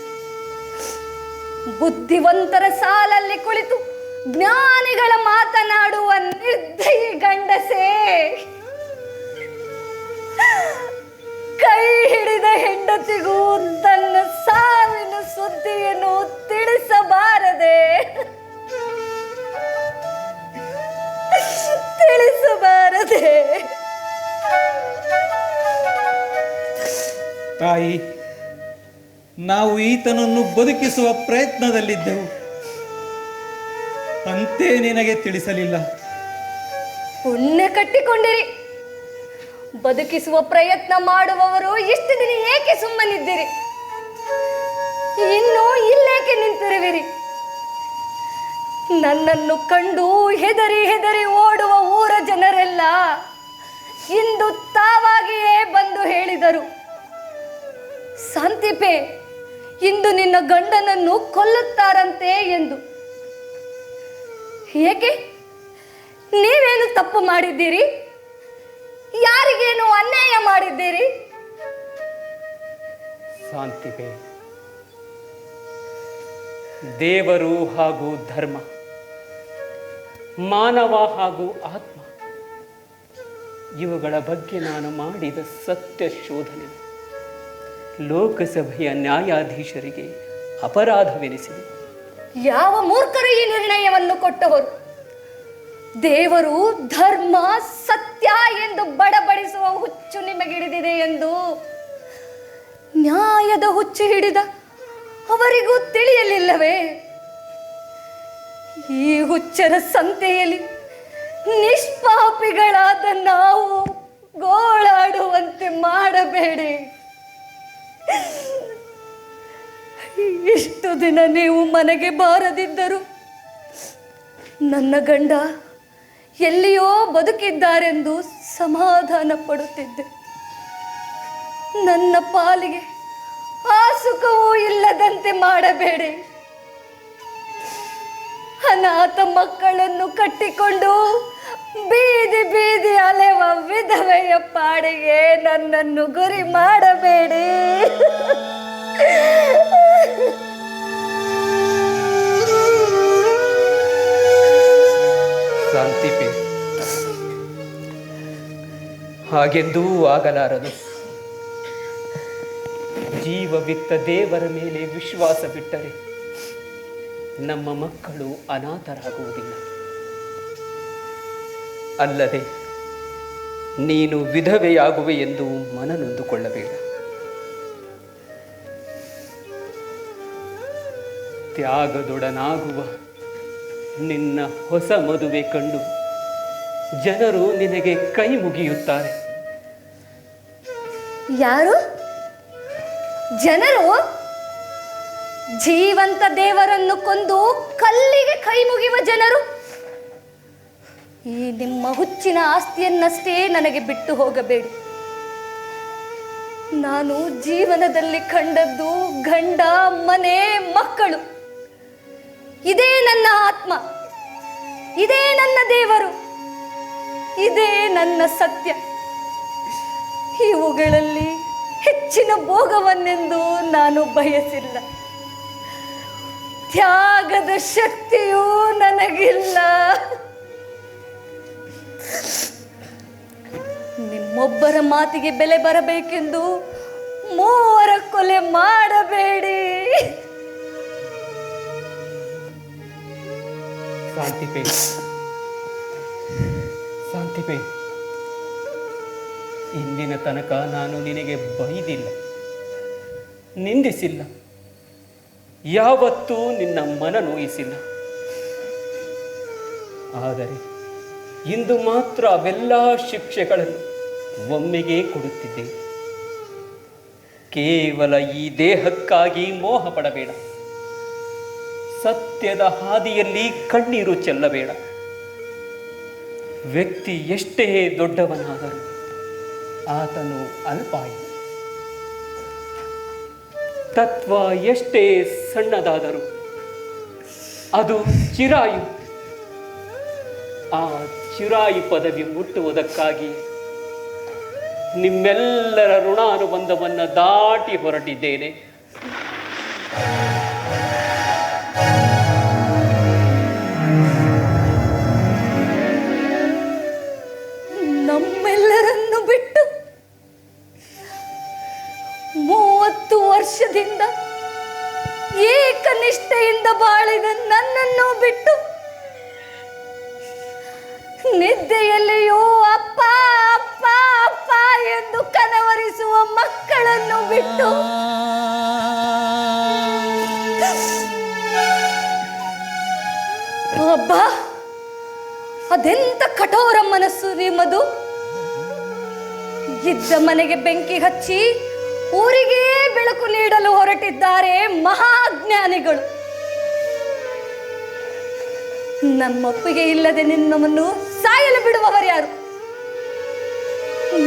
ಬುದ್ಧಿವಂತರ ಸಾಲಲ್ಲಿ ಕುಳಿತು ಜ್ಞಾನಿಗಳ ಮಾತನಾಡುವ ನಿರ್ದಯಿ ಗಂಡಸೇ, ಕೈ ಹಿಡಿದ ಹೆಂಡತಿಗೂ ತನ್ನ ಸಾವಿನ ಸುದ್ದಿಯನ್ನು ತಿಳಿಸಬಾರದೆ? ತಾಯಿ, ನಾವು ಈತನನ್ನು ಬದುಕಿಸುವ ಪ್ರಯತ್ನದಲ್ಲಿದ್ದೆವು, ಅಂತೇ ನಿನಗೆ ತಿಳಿಸಲಿಲ್ಲ. ಪುಣ್ಯ ಕಟ್ಟಿಕೊಂಡಿರಿ. ಬದುಕಿಸುವ ಪ್ರಯತ್ನ ಮಾಡುವವರು ಇಷ್ಟು ದಿನ ಏಕೆ ಸುಮ್ಮನಿದ್ದೀರಿ? ಇನ್ನು ಇಲ್ಲೇಕೆ ನಿಂತಿರುವಿರಿ? ನನ್ನನ್ನು ಕಂಡು ಹೆದರಿ ಓಡುವ ಊರ ಜನರೆಲ್ಲ ಇಂದು ತಾವಾಗಿಯೇ ಬಂದು ಹೇಳಿದರು, ಶಾಂತಿಪೆ, ಇಂದು ನಿನ್ನ ಗಂಡನನ್ನು ಕೊಲ್ಲುತ್ತಾರಂತೆ ಎಂದು. ಏಕೆ? ನೀವೇನು ತಪ್ಪು ಮಾಡಿದ್ದೀರಿ? ಯಾರಿಗೇನು ಅನ್ಯಾಯ ಮಾಡಿದ್ದೀರಿ? ಶಾಂತಿಪೆ, ದೇವರು ಹಾಗೂ ಧರ್ಮ, ಮಾನವ ಹಾಗೂ ಆತ್ಮ, ಇವುಗಳ ಬಗ್ಗೆ ನಾನು ಮಾಡಿದ ಸತ್ಯ ಶೋಧನೆ ಲೋಕಸಭೆಯ ನ್ಯಾಯಾಧೀಶರಿಗೆ ಅಪರಾಧವೆನಿಸಿದೆ. ಯಾವ ಮೂರ್ಖರು ಈ ನಿರ್ಣಯವನ್ನು ಕೊಟ್ಟವರು? ದೇವರು, ಧರ್ಮ, ಸತ್ಯ ಎಂದು ಬಡಬಡಿಸುವ ಹುಚ್ಚು ನಿಮಗಿಡಿದಿದೆ ಎಂದು ನ್ಯಾಯದ ಹುಚ್ಚು ಹಿಡಿದ ಅವರಿಗೂ ತಿಳಿಯಲಿಲ್ಲವೇ? ಈ ಹುಚ್ಚರ ಸಂತೆಯಲ್ಲಿ ನಿಷ್ಪಾಪಿಗಳಾದ ನಾವು ಗೋಳಾಡುವಂತೆ ಮಾಡಬೇಡಿ. ಇಷ್ಟು ದಿನ ನೀವು ಮನೆಗೆ ಬಾರದಿದ್ದರು ನನ್ನ ಗಂಡ ಎಲ್ಲಿಯೋ ಬದುಕಿದ್ದಾರೆಂದು ಸಮಾಧಾನ ಪಡುತ್ತಿದ್ದೆ. ನನ್ನ ಪಾಲಿಗೆ ಆ ಸುಖವೂ ಇಲ್ಲದಂತೆ ಮಾಡಬೇಡಿ. ಅನಾಥ ಮಕ್ಕಳನ್ನು ಕಟ್ಟಿಕೊಂಡು ಬೀದಿ ಬೀದಿ ಅಲೆವ ವಿಧವೆಯ ಪಾಡಿಗೆ ನನ್ನನ್ನು ಗುರಿ ಮಾಡಬೇಡಿ. ಹಾಗೆಂದೂ ಆಗಲಾರದು. ಜೀವವಿತ್ತ ದೇವರ ಮೇಲೆ ವಿಶ್ವಾಸ ಬಿಟ್ಟರೆ ನಮ್ಮ ಮಕ್ಕಳು ಅನಾಥರಾಗುವುದಿಲ್ಲ. ಅಲ್ಲದೆ ನೀನು ವಿಧವೆಯಾಗುವೆ ಎಂದು ಮನನೊಂದುಕೊಳ್ಳಬೇಡ. ತ್ಯಾಗದೊಡನಾಗುವ ನಿನ್ನ ಹೊಸ ಮದುವೆ ಕಂಡು ಜನರು ನಿನಗೆ ಕೈ ಮುಗಿಯುತ್ತಾರೆ. ಯಾರು? ಜನರು? ಜೀವಂತ ದೇವರನ್ನು ಕೊಂದು ಕಲ್ಲಿಗೆ ಕೈ ಮುಗಿಯುವ ಜನರು? ಈ ನಿಮ್ಮ ಹುಚ್ಚಿನ ಆಸ್ತಿಯನ್ನಷ್ಟೇ ನನಗೆ ಬಿಟ್ಟು ಹೋಗಬೇಡಿ. ನಾನು ಜೀವನದಲ್ಲಿ ಕಂಡದ್ದು ಗಂಡ, ಮನೆ, ಮಕ್ಕಳು. ಇದೇ ನನ್ನ ಆತ್ಮ, ಇದೇ ನನ್ನ ದೇವರು, ಇದೇ ನನ್ನ ಸತ್ಯ. ಇವುಗಳಲ್ಲಿ ಹೆಚ್ಚಿನ ಭೋಗವನ್ನೆಂದು ನಾನು ಬಯಸಿಲ್ಲ. ತ್ಯಾಗದ ಶಕ್ತಿಯೂ ನನಗಿಲ್ಲ. ನಿಮ್ಮೊಬ್ಬರ ಮಾತಿಗೆ ಬೆಲೆ ಬರಬೇಕೆಂದು ಮೂವರ ಕೊಲೆ ಮಾಡಬೇಡಿ. ಶಾಂತಿಪೇ, ಇಂದಿನ ತನಕ ನಾನು ನಿನಗೆ ಬೈದಿಲ್ಲ, ನಿಂದಿಸಿಲ್ಲ, ಯಾವತ್ತೂ ನಿನ್ನ ಮನ ನೋಯಿಸಿಲ್ಲ. ಆದರೆ ಇಂದು ಮಾತ್ರ ಅವೆಲ್ಲ ಶಿಕ್ಷೆಗಳನ್ನು ಒಮ್ಮೆಗೆ ಕೊಡುತ್ತಿದ್ದೆ. ಕೇವಲ ಈ ದೇಹಕ್ಕಾಗಿ ಮೋಹ ಪಡಬೇಡ. ಸತ್ಯದ ಹಾದಿಯಲ್ಲಿ ಕಣ್ಣೀರು ಚೆಲ್ಲಬೇಡ. ವ್ಯಕ್ತಿ ಎಷ್ಟೇ ದೊಡ್ಡವನಾದರೂ ಆತನು ಅಲ್ಪಾಯು. ತತ್ವ ಎಷ್ಟೇ ಸಣ್ಣದಾದರೂ ಅದು ಚಿರಾಯು. ಆ ಚಿರಾಯು ಪದವಿ ಮುಟ್ಟುವುದಕ್ಕಾಗಿ ನಿಮ್ಮೆಲ್ಲರ ಋಣಾನುಬಂಧವನ್ನು ದಾಟಿ ಹೊರಟಿದ್ದೇನೆ. ನಮ್ಮೆಲ್ಲರನ್ನು ಬಿಟ್ಟು 30 ವರ್ಷದಿಂದ ಏಕನಿಷ್ಠೆಯಿಂದ ಬಾಳಿದ ನನ್ನನ್ನು ಬಿಟ್ಟು, ನಿದ್ದೆಯಲ್ಲಿಯೂ ಅಪ್ಪ ಅಪ್ಪ ಅಪ್ಪ ಎಂದು ಕನವರಿಸುವ ಮಕ್ಕಳನ್ನು ಬಿಟ್ಟು, ಅಬ್ಬಾ, ಅದೆಂತ ಕಠೋರ ಮನಸ್ಸು ನಿಮ್ಮದು. ಇದ್ದ ಮನೆಗೆ ಬೆಂಕಿ ಹಚ್ಚಿ ಊರಿಗೆ ಬೆಳಕು ನೀಡಲು ಹೊರಟಿದ್ದಾರೆ ಮಹಾಜ್ಞಾನಿಗಳು. ನಮ್ಮೊಪ್ಪಿಗೆ ಇಲ್ಲದೆ ನಿಮ್ಮನ್ನು ಸಾಯಲು ಬಿಡುವವರು ಯಾರು?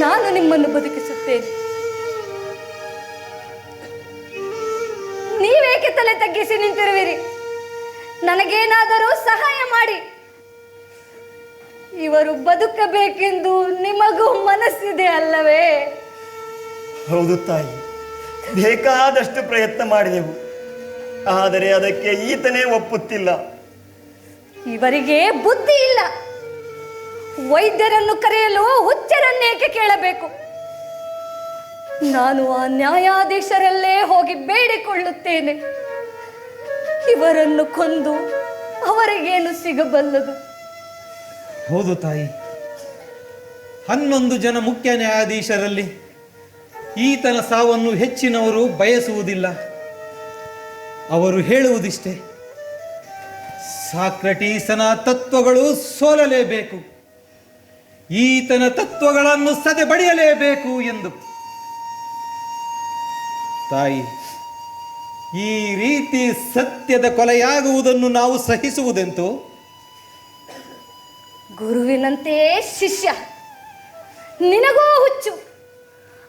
ನಾನು ನಿಮ್ಮನ್ನು ಬದುಕಿಸುತ್ತೇನೆ. ನೀವೇಕೆ ತಲೆ ತಗ್ಗಿಸಿ ನಿಂತಿರುವಿರಿ? ನನಗೇನಾದರೂ ಸಹಾಯ ಮಾಡಿ. ಇವರು ಬದುಕಬೇಕೆಂದು ನಿಮಗೂ ಮನಸ್ಸಿದೆ ಅಲ್ಲವೇ? ಹೌದು ತಾಯಿ, ಬೇಕಾದಷ್ಟು ಪ್ರಯತ್ನ ಮಾಡಿದೆವು, ಆದರೆ ಅದಕ್ಕೆ ಈತನೇ ಒಪ್ಪುತ್ತಿಲ್ಲ. ಇವರಿಗೆ ಬುದ್ಧಿ ಇಲ್ಲ. ವೈದ್ಯರನ್ನು ಕರೆಯಲು ಹುಚ್ಚರನ್ನೇಕೆ ಕೇಳಬೇಕು? ನಾನು ಆ ನ್ಯಾಯಾಧೀಶರಲ್ಲೇ ಹೋಗಿ ಬೇಡಿಕೊಳ್ಳುತ್ತೇನೆ. ಇವರನ್ನು ಕೊಂದು ಅವರಿಗೇನು ಸಿಗಬಲ್ಲದು? ಹೌದು ತಾಯಿ, 11 ಜನ ಮುಖ್ಯ ನ್ಯಾಯಾಧೀಶರಲ್ಲಿ ಈತನ ಸಾವನ್ನು ಹೆಚ್ಚಿನವರು ಬಯಸುವುದಿಲ್ಲ. ಅವರು ಹೇಳುವುದಿಷ್ಟೇ, ಸಾಕ್ರಟೀಸನ ತತ್ವಗಳು ಸೋಲಲೇಬೇಕು, ಈತನ ತತ್ವಗಳನ್ನು ಸದೆ ಬಡಿಯಲೇಬೇಕು ಎಂದು. ತಾಯಿ, ಈ ರೀತಿ ಸತ್ಯದ ಕೊಲೆಯಾಗುವುದನ್ನು ನಾವು ಸಹಿಸುವುದೆಂತೋ? ಗುರುವಿನಂತೆ ಶಿಷ್ಯ, ನಿನಗೂ ಹುಚ್ಚು.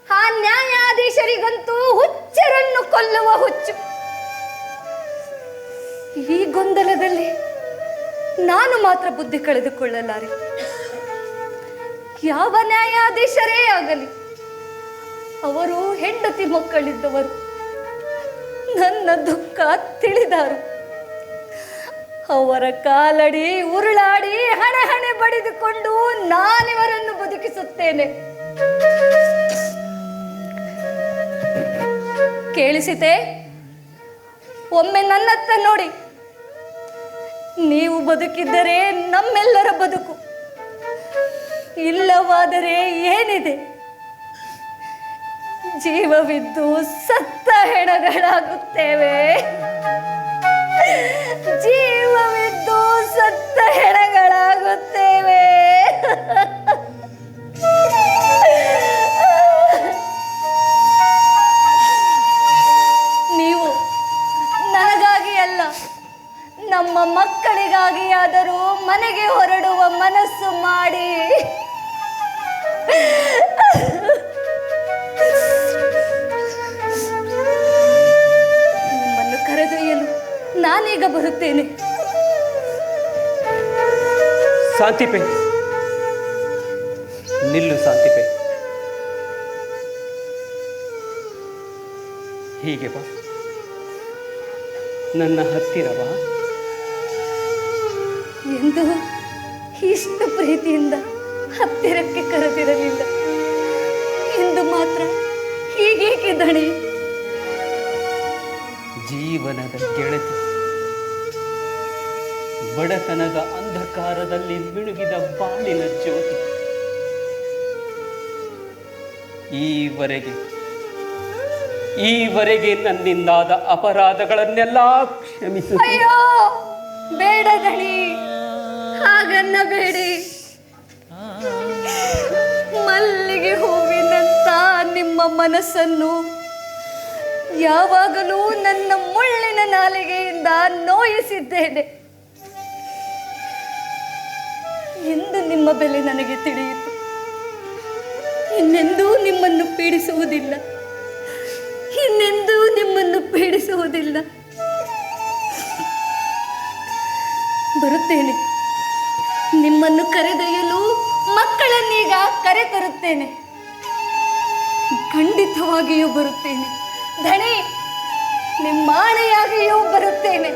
ಆ ನ್ಯಾಯಾಧೀಶರಿಗಂತೂ ಹುಚ್ಚರನ್ನು ಕೊಲ್ಲುವ ಹುಚ್ಚು. ಈ ಗೊಂದಲದಲ್ಲಿ ನಾನು ಮಾತ್ರ ಬುದ್ಧಿ ಕಳೆದುಕೊಳ್ಳಲಾರೆ. ಯಾವ ನ್ಯಾಯಾಧೀಶರೇ ಆಗಲಿ, ಅವರು ಹೆಂಡತಿ ಮಕ್ಕಳಿದ್ದವರು. ನನ್ನ ದುಃಖ ತಿಳಿದಾರು. ಅವರ ಕಾಲಡಿ ಉರುಳಾಡಿ ಹಣೆ ಹಣೆ ಬಡಿದುಕೊಂಡು ನಾನಿವರನ್ನು ಬದುಕಿಸುತ್ತೇನೆ. ಕೇಳಿಸಿತೆ? ಒಮ್ಮೆ ನನ್ನತ್ತ ನೋಡಿ. ನೀವು ಬದುಕಿದ್ದರೆ ನಮ್ಮೆಲ್ಲರ ಬದುಕು, ಇಲ್ಲವಾದರೆ ಏನಿದೆ? ಜೀವವಿದ್ದು ಸತ್ತ ಹೆಣಗಳಾಗುತ್ತೇವೆ. ಜೀವವಿದ್ದು ಸತ್ತ ಹೆಣಗಳಾಗುತ್ತೇವೆ. ನೀವು ನನಗಾಗಿ ಅಲ್ಲ, ನಮ್ಮ ಮಕ್ಕಳಿಗಾಗಿಯಾದರೂ ಮನೆಗೆ ಹೊರಡುವ ಮನಸ್ಸು ಮಾಡಿ. ನಿಮ್ಮನ್ನು ಕರೆದೊಯ್ಯಲು ನಾನೀಗ ಬರುತ್ತೇನೆ. ಶಾಂತಿಪೆ, ನಿಲ್ಲು ಶಾಂತಿಪೆ. ಹೀಗೆ ಬಾ, ನನ್ನ ಹತ್ತಿರ ಬಾ. ಎಂದು ಇಷ್ಟು ಪ್ರೀತಿಯಿಂದ ಹತ್ತಿರಕ್ಕೆ ಕರೆದಿರಲಿಲ್ಲ, ಇಂದು ಮಾತ್ರ ಹೀಗೇಕೆ ದಣಿ? ಜೀವನದ ಗೆಳತಿ, ಬಡತನದ ಅಂಧಕಾರದಲ್ಲಿ ಮಿಣುಗಿದ ಬಾಳಿನ ಜ್ಯೋತಿ, ಈವರೆಗೆ ನನ್ನಿಂದಾದ ಅಪರಾಧಗಳನ್ನೆಲ್ಲ ಕ್ಷಮಿಸು. ಅಯ್ಯೋ ಬೇಡ ದಣಿ, ಹಾಗನ್ನಬೇಡಿ. ಮಲ್ಲಿಗೆ ಹೂವಿನಂತ ನಿಮ್ಮ ಮನಸ್ಸನ್ನು ಯಾವಾಗಲೂ ನನ್ನ ಮುಳ್ಳಿನ ನಾಲಿಗೆಯಿಂದ ನೋಯಿಸಿದ್ದೇನೆ. ಎಂದು ನಿಮ್ಮ ಬೆಲೆ ನನಗೆ ತಿಳಿಯಿತು. ಇನ್ನೆಂದೂ ನಿಮ್ಮನ್ನು ಪೀಡಿಸುವುದಿಲ್ಲ, ಇನ್ನೆಂದೂ ನಿಮ್ಮನ್ನು ಪೀಡಿಸುವುದಿಲ್ಲ. ಬರುತ್ತೇನೆ, ನಿಮ್ಮನ್ನು ಕರೆದೊಯ್ಯಲು ಮಕ್ಕಳನ್ನೀಗ ಕರೆತರುತ್ತೇನೆ. ಖಂಡಿತವಾಗಿಯೂ ಬರುತ್ತೇನೆ ಧಣಿ, ನಿಮ್ಮ ಆಣೆಯಾಗಿಯೂ ಬರುತ್ತೇನೆ.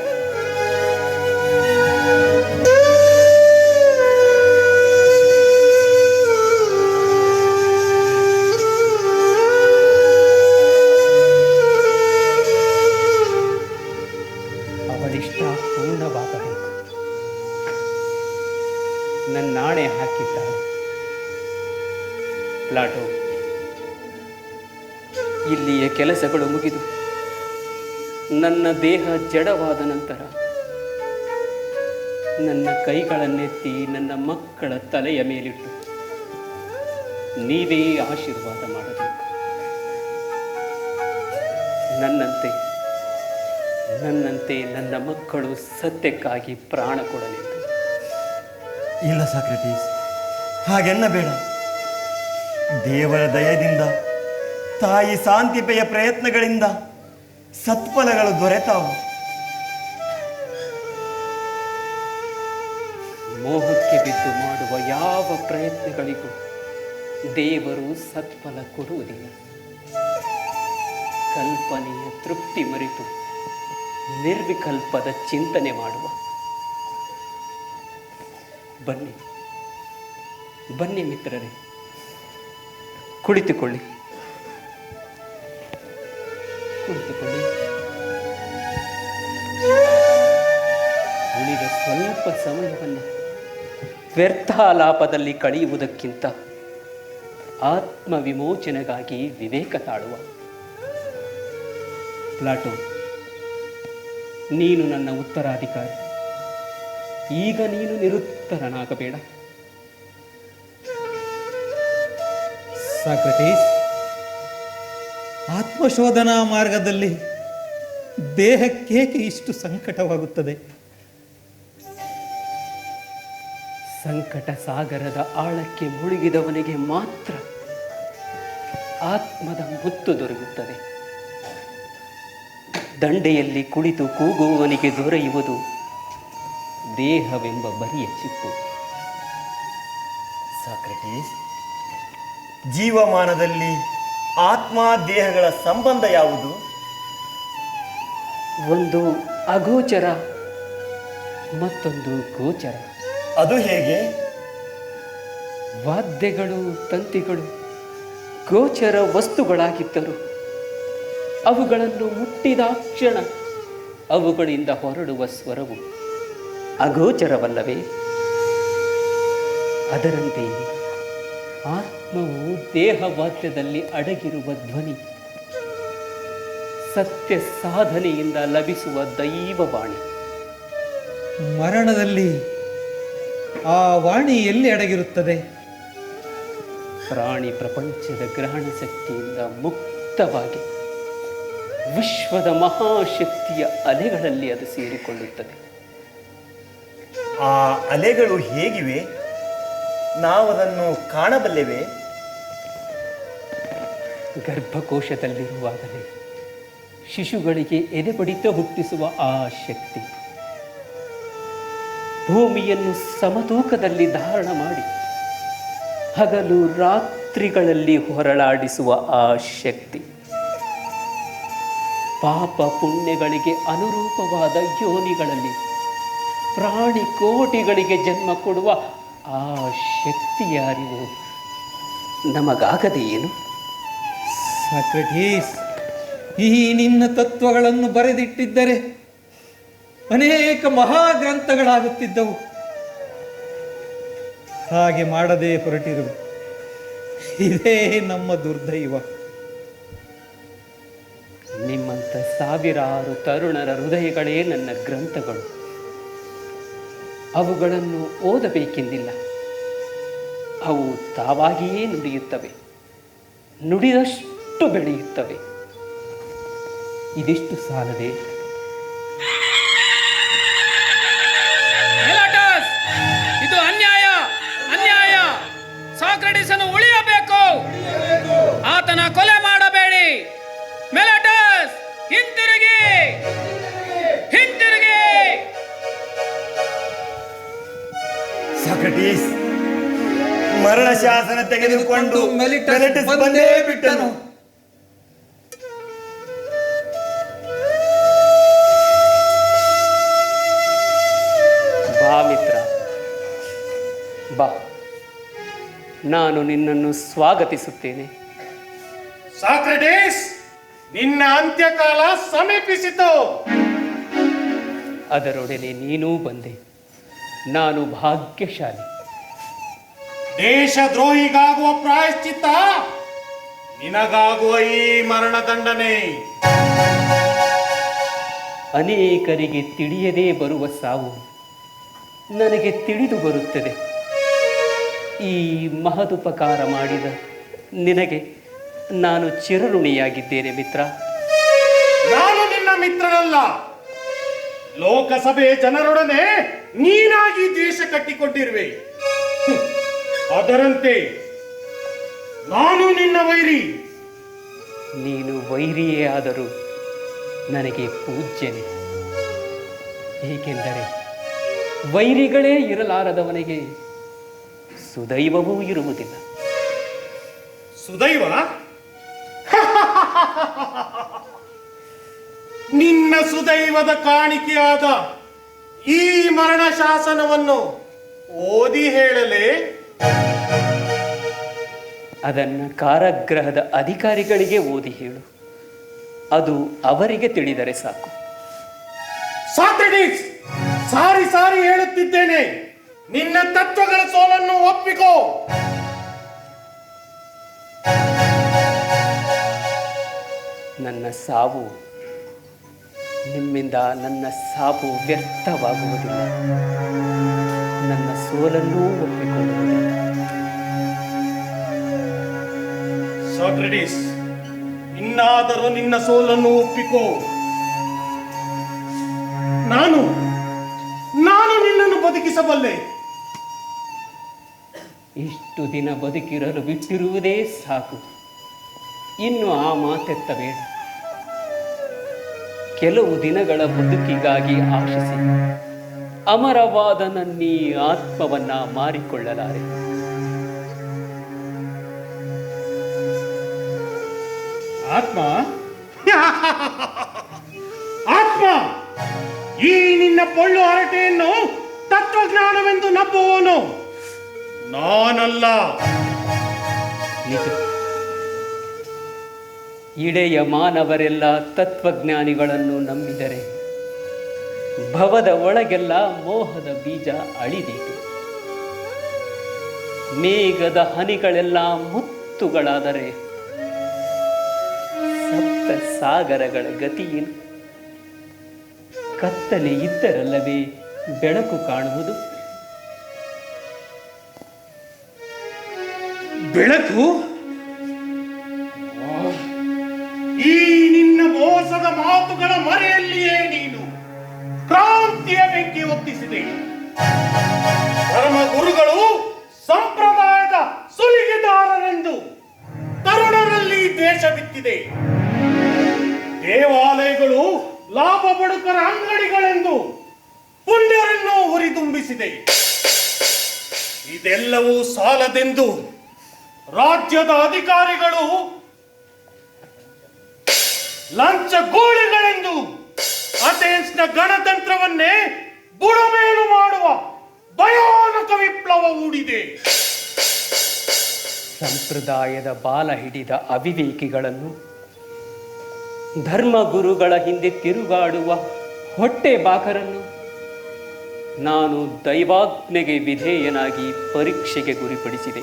ಅವಳಿಷ್ಟ ಪೂರ್ಣವಾಗಬೇಕು. ನನ್ನಾಣೆ ಹಾಕಿದ್ದಾಳೆ. ಪ್ಲಾಟೋ, ಇಲ್ಲಿಯ ಕೆಲಸಗಳು ಮುಗಿದು ನನ್ನ ದೇಹ ಜಡವಾದ ನಂತರ ನನ್ನ ಕೈಗಳನ್ನೆತ್ತಿ ನನ್ನ ಮಕ್ಕಳ ತಲೆಯ ಮೇಲಿಟ್ಟು ನೀವೇ ಆಶೀರ್ವಾದ ಮಾಡಬೇಕು. ನನ್ನಂತೆ ನನ್ನ ಮಕ್ಕಳು ಸತ್ಯಕ್ಕಾಗಿ ಪ್ರಾಣ ಕೊಡಲಿದ್ದು. ಇಲ್ಲ ಸಾಕ್ರೆಟೀಸ್, ಹಾಗೆನ್ನಬೇಡ. ದೇವರ ದಯದಿಂದ, ತಾಯಿ ಶಾಂತಿಪೆಯ ಪ್ರಯತ್ನಗಳಿಂದ ಸತ್ಫಲಗಳು ದೊರೆತಾವು. ಮೋಹಕ್ಕೆ ಬಿದ್ದು ಮಾಡುವ ಯಾವ ಪ್ರಯತ್ನಗಳಿಗೂ ದೇವರು ಸತ್ಫಲ ಕೊಡುವುದಿಲ್ಲ. ಕಲ್ಪನೆಯ ತೃಪ್ತಿ ಮರೆತು ನಿರ್ವಿಕಲ್ಪದ ಚಿಂತನೆ ಮಾಡುವ. ಬನ್ನಿ ಮಿತ್ರರೇ, ಕುಳಿತುಕೊಳ್ಳಿ. ಉಳಿದ ಸ್ವಲ್ಪ ಸಮಯವನ್ನು ವ್ಯರ್ಥಾಲಾಪದಲ್ಲಿ ಕಳೆಯುವುದಕ್ಕಿಂತ ಆತ್ಮವಿಮೋಚನೆಗಾಗಿ ವಿವೇಕ ತಾಳುವ. ಪ್ಲಾಟೋ, ನೀನು ನನ್ನ ಉತ್ತರಾಧಿಕಾರಿ. ಈಗ ನೀನು ನಿರುತ್ತರನಾಗಬೇಡ. ಸಾಕ್ರೆಟೀಸ್, ಆತ್ಮಶೋಧನಾ ಮಾರ್ಗದಲ್ಲಿ ದೇಹಕ್ಕೇಕೆ ಇಷ್ಟು ಸಂಕಟವಾಗುತ್ತದೆ? ಸಂಕಟ ಸಾಗರದ ಆಳಕ್ಕೆ ಮುಳುಗಿದವನಿಗೆ ಮಾತ್ರ ಆತ್ಮದ ಮುತ್ತು ದೊರೆಯುತ್ತದೆ. ದಂಡೆಯಲ್ಲಿ ಕುಳಿತು ಕೂಗುವವನಿಗೆ ದೊರೆಯುವುದು ದೇಹವೆಂಬ ಬರಿಯ ಚಿಪ್ಪು. ಸಾಕ್ರೆಟೀಸ್, ಜೀವಮಾನದಲ್ಲಿ ಆತ್ಮ ದೇಹಗಳ ಸಂಬಂಧ ಯಾವುದು? ಒಂದು ಅಗೋಚರ, ಮತ್ತೊಂದು ಗೋಚರ. ಅದು ಹೇಗೆ? ವಾದ್ಯಗಳು, ತಂತಿಗಳು ಗೋಚರ ವಸ್ತುಗಳಾಗಿದ್ದರು ಅವುಗಳನ್ನು ಮುಟ್ಟಿದ ಕ್ಷಣ ಅವುಗಳಿಂದ ಹೊರಡುವ ಸ್ವರವು ಅಗೋಚರವಲ್ಲವೇ? ಅದರಂತೆ ಆತ್ಮವು ದೇಹವಾದ್ಯದಲ್ಲಿ ಅಡಗಿರುವ ಧ್ವನಿ ಸತ್ಯ ಸಾಧನೆಯಿಂದ ಲಭಿಸುವ ದೈವವಾಣಿ. ಮರಣದಲ್ಲಿ ಆ ವಾಣಿ ಎಲ್ಲಿ ಅಡಗಿರುತ್ತದೆ? ಪ್ರಾಣಿ ಪ್ರಪಂಚದ ಗ್ರಹಣ ಶಕ್ತಿಯಿಂದ ಮುಕ್ತವಾಗಿ ವಿಶ್ವದ ಮಹಾಶಕ್ತಿಯ ಅಲೆಗಳಲ್ಲಿ ಅದು ಸೇರಿಕೊಳ್ಳುತ್ತದೆ. ಆ ಅಲೆಗಳು ಹೇಗಿವೆ? ನಾವದನ್ನು ಕಾಣಬಲ್ಲೆವೆ? ಗರ್ಭಕೋಶದಲ್ಲಿರುವಾಗಲೇ ಶಿಶುಗಳಿಗೆ ಎದೆಬಡಿತ ಹುಟ್ಟಿಸುವ ಆ ಶಕ್ತಿ, ಭೂಮಿಯನ್ನು ಸಮತೂಕದಲ್ಲಿ ಧಾರಣ ಮಾಡಿ ಹಗಲು ರಾತ್ರಿಗಳಲ್ಲಿ ಹೊರಳಾಡಿಸುವ ಆ ಶಕ್ತಿ, ಪಾಪ ಪುಣ್ಯಗಳಿಗೆ ಅನುರೂಪವಾದ ಯೋನಿಗಳಲ್ಲಿ ಪ್ರಾಣಿ ಕೋಟಿಗಳಿಗೆ ಜನ್ಮ ಕೊಡುವ ಆ ಶಕ್ತಿಯ ಅರಿವು ನಮಗಾಗದೆ ಏನು? ಸಾಕ್ರೆಟೀಸ್, ಈ ನಿನ್ನ ತತ್ವಗಳನ್ನು ಬರೆದಿಟ್ಟಿದ್ದರೆ ಅನೇಕ ಮಹಾಗ್ರಂಥಗಳಾಗುತ್ತಿದ್ದವು. ಹಾಗೆ ಮಾಡದೆ ಹೊರಟಿರುವೆ. ಇದೇ ನಮ್ಮ ದುರ್ದೈವ. ನಿಮ್ಮಂಥ ಸಾವಿರಾರು ತರುಣರ ಹೃದಯಗಳೇ ನನ್ನ ಗ್ರಂಥಗಳು. ಅವುಗಳನ್ನು ಓದಬೇಕೆಂದಿಲ್ಲ, ಅವು ತಾವಾಗಿಯೇ ನುಡಿಯುತ್ತವೆ, ನುಡಿದಷ್ಟು ಬೆಳೆಯುತ್ತವೆ. ಇದಿಷ್ಟು ಸಾಲದೆ ಮೆಲಾಟಸ್, ಇದು ಅನ್ಯಾಯ, ಅನ್ಯಾಯ. ಸಾಕ್ರೆಟಿಸನ್ನು ಉಳಿಯಬೇಕು, ಆತನ ಕೊಲೆ ಮಾಡಬೇಡಿ. ಮೆಲಾಟಸ್, ಹಿಂತಿರುಗಿ, ಹಿಂತಿರುಗಿ. ಸಾಕ್ರೆಟೀಸ್, ಮರಣ ಶಾಸನ ತೆಗೆದುಕೊಂಡು ಮೆಲಿಟಸ್ ಬಂದೇ ಬಿಟ್ಟನು. ಬಾ ಮಿತ್ರ, ಬಾ, ನಾನು ನಿನ್ನನ್ನು ಸ್ವಾಗತಿಸುತ್ತೇನೆ. ಸಾಕ್ರೆಟೀಸ್, ನಿನ್ನ ಅಂತ್ಯಕಾಲ ಸಮೀಪಿಸಿತು. ಅದರೊಡನೆ ನೀನೂ ಬಂದೆ. ನಾನು ಭಾಗ್ಯಶಾಲಿ. ದೇಶದ್ರೋಹಿಗಾಗುವ ಪ್ರಾಯಶ್ಚಿತ್ತ, ನಿನಗಾಗುವ ಈ ಮರಣದಂಡನೆ. ಅನೇಕರಿಗೆ ತಿಳಿಯದೇ ಬರುವ ಸಾವು ನನಗೆ ತಿಳಿದು ಬರುತ್ತದೆ. ಈ ಮಹದುಪಕಾರ ಮಾಡಿದ ನಿನಗೆ ನಾನು ಚಿರಋಣಿಯಾಗಿದ್ದೇನೆ ಮಿತ್ರ. ನಾನು ನಿನ್ನ ಮಿತ್ರನಲ್ಲ, ಲೋಕಸಭೆ ಜನರೊಡನೆ ನೀನಾಗಿ ದ್ವೇಷ ಕಟ್ಟಿಕೊಂಡಿರುವೆ. ಅದರಂತೆ ನಾನು ನಿನ್ನ ವೈರಿ. ನೀನು ವೈರಿಯೇ ಆದರೂ ನನಗೆ ಪೂಜ್ಯನೇ. ಏಕೆಂದರೆ ವೈರಿಗಳೇ ಇರಲಾರದವನಿಗೆ ಸುದೈವವೂ ಇರುವುದಿಲ್ಲ. ಸುದೈವ? ನಿನ್ನ ಸುದೈವದ ಕಾಣಿಕೆಯಾದ ಈ ಮರಣ ಶಾಸನವನ್ನು ಓದಿ ಹೇಳಲೇ? ಅದನ್ನು ಕಾರಾಗೃಹದ ಅಧಿಕಾರಿಗಳಿಗೆ ಓದಿ ಹೇಳು. ಅದು ಅವರಿಗೆ ತಿಳಿದರೆ ಸಾಕು. ಸಾಕ್ರೆಟೀಸ್, ಸಾರಿ ಸಾರಿ ಹೇಳುತ್ತಿದ್ದೇನೆ, ನಿನ್ನ ತತ್ವಗಳ ಸೋಲನ್ನು ಒಪ್ಪಿಕೋ. ನನ್ನ ಸಾವು ನಿಮ್ಮಿಂದ ನನ್ನ ಸಾವು ವ್ಯರ್ಥವಾಗುವುದಿಲ್ಲ. ನನ್ನ ಸೋಲನ್ನೂ ಒಪ್ಪಿಕೊಳ್ಳುವುದಿಲ್ಲ. ಸಾಕ್ರೆಟೀಸ್, ಇನ್ನಾದರೂ ನಿನ್ನ ಸೋಲನ್ನು ಒಪ್ಪಿಕೋ. ನಾನು ನಿನ್ನನ್ನು ಬದುಕಿಸಬಲ್ಲೆ. ಇಷ್ಟು ದಿನ ಬದುಕಿರಲು ಬಿಟ್ಟಿರುವುದೇ ಸಾಕು. ಇನ್ನು ಆ ಮಾತೆತ್ತಬೇಡ. ಕೆಲವು ದಿನಗಳ ಬದುಕಿಗಾಗಿ ಆಶಿಸಿ ಅಮರವಾದ ನನ್ನೀ ಆತ್ಮವನ್ನ ಮಾರಿಕೊಳ್ಳಲಾರೆ. ಆತ್ಮ ಆತ್ಮ, ಈ ನಿನ್ನ ಪೊಳ್ಳು ಹರಟೆಯನ್ನು ತತ್ವಜ್ಞಾನವೆಂದು ನಂಬುವವನು ನಾನಲ್ಲ. ನಿಜ, ಇಳೆಯ ಮಾನವರೆಲ್ಲ ತತ್ವಜ್ಞಾನಿಗಳನ್ನು ನಂಬಿದರೆ ಭವದ ಒಳಗೆಲ್ಲ ಮೋಹದ ಬೀಜ ಅಳಿದೀತು. ಮೇಘದ ಹನಿಗಳೆಲ್ಲ ಮುತ್ತುಗಳಾದರೆ ಸಪ್ತ ಸಾಗರಗಳ ಗತಿಯೇನು? ಕತ್ತಲೆ ಇದ್ದರಲ್ಲವೇ ಬೆಳಕು ಕಾಣುವುದು? ಬೆಳಕು? ಈ ನಿನ್ನ ಮೋಸದ ಮಾತುಗಳ ಮರೆಯಲ್ಲಿಯೇ ನೀನು ಕ್ರಾಂತಿಯ ಬೆಂಕಿ ಹೊತ್ತಿಸಿದೆ. ಧರ್ಮ ಗುರುಗಳು ಸಂಪ್ರದಾಯದ ಸುಲಿಗೆದಾರರೆಂದು ತರುಣರಲ್ಲಿ ದ್ವೇಷ ಬಿತ್ತಿದೆ. ದೇವಾಲಯಗಳು ಲಾಭ ಬಡುಕರ ಅಂಗಡಿಗಳೆಂದು ಪುಣ್ಯರನ್ನು ಹುರಿದುಂಬಿಸಿದೆ. ಇದೆಲ್ಲವೂ ಸಾಲದೆಂದು ರಾಜ್ಯದ ಅಧಿಕಾರಿಗಳು ಲಂಚ ಗೋಳಿಗಳೆಂದು ಅಥೆನ್ಸ್ನ ಗಣತಂತ್ರವನ್ನೇ ಬುಡಮೇಲು ಮಾಡುವ ಭಯಾನಕ ವಿಪ್ಲವ ಹೂಡಿದೆ. ಸಂಪ್ರದಾಯದ ಬಾಲ ಹಿಡಿದ ಅವಿವೇಕಿಗಳನ್ನು, ಧರ್ಮಗುರುಗಳ ಹಿಂದೆ ತಿರುಗಾಡುವ ಹೊಟ್ಟೆ ಬಾಕರನ್ನು ನಾನು ದೈವಾಜ್ಞೆಗೆ ವಿಧೇಯನಾಗಿ ಪರೀಕ್ಷೆಗೆ ಗುರಿಪಡಿಸಿದೆ.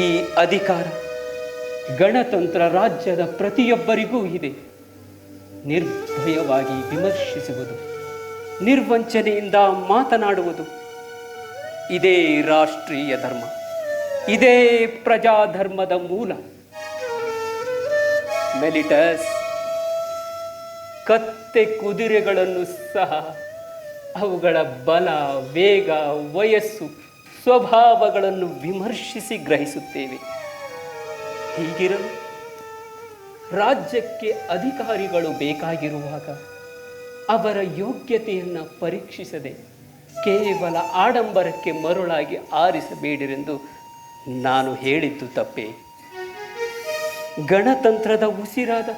ಈ ಅಧಿಕಾರ ಗಣತಂತ್ರ ರಾಜ್ಯದ ಪ್ರತಿಯೊಬ್ಬರಿಗೂ ಇದೆ. ನಿರ್ಭಯವಾಗಿ ವಿಮರ್ಶಿಸುವುದು, ನಿರ್ವಂಚನೆಯಿಂದ ಮಾತನಾಡುವುದು ಇದೇ ರಾಷ್ಟ್ರೀಯ ಧರ್ಮ, ಇದೇ ಪ್ರಜಾಧರ್ಮದ ಮೂಲ. ಮೆಲಿಟಸ್, ಕತ್ತೆ ಕುದುರೆಗಳನ್ನು ಸಹ ಅವುಗಳ ಬಲ, ವೇಗ, ವಯಸ್ಸು, ಸ್ವಭಾವಗಳನ್ನು ವಿಮರ್ಶಿಸಿ ಗ್ರಹಿಸುತ್ತೇವೆ. ಹೀಗಿರಲು ರಾಜ್ಯಕ್ಕೆ ಅಧಿಕಾರಿಗಳು ಬೇಕಾಗಿರುವಾಗ ಅವರ ಯೋಗ್ಯತೆಯನ್ನು ಪರೀಕ್ಷಿಸದೆ ಕೇವಲ ಆಡಂಬರಕ್ಕೆ ಮರುಳಾಗಿ ಆರಿಸಬೇಡಿರೆಂದು ನಾನು ಹೇಳಿದ್ದು ತಪ್ಪೇ? ಗಣತಂತ್ರದ ಉಸಿರಾದ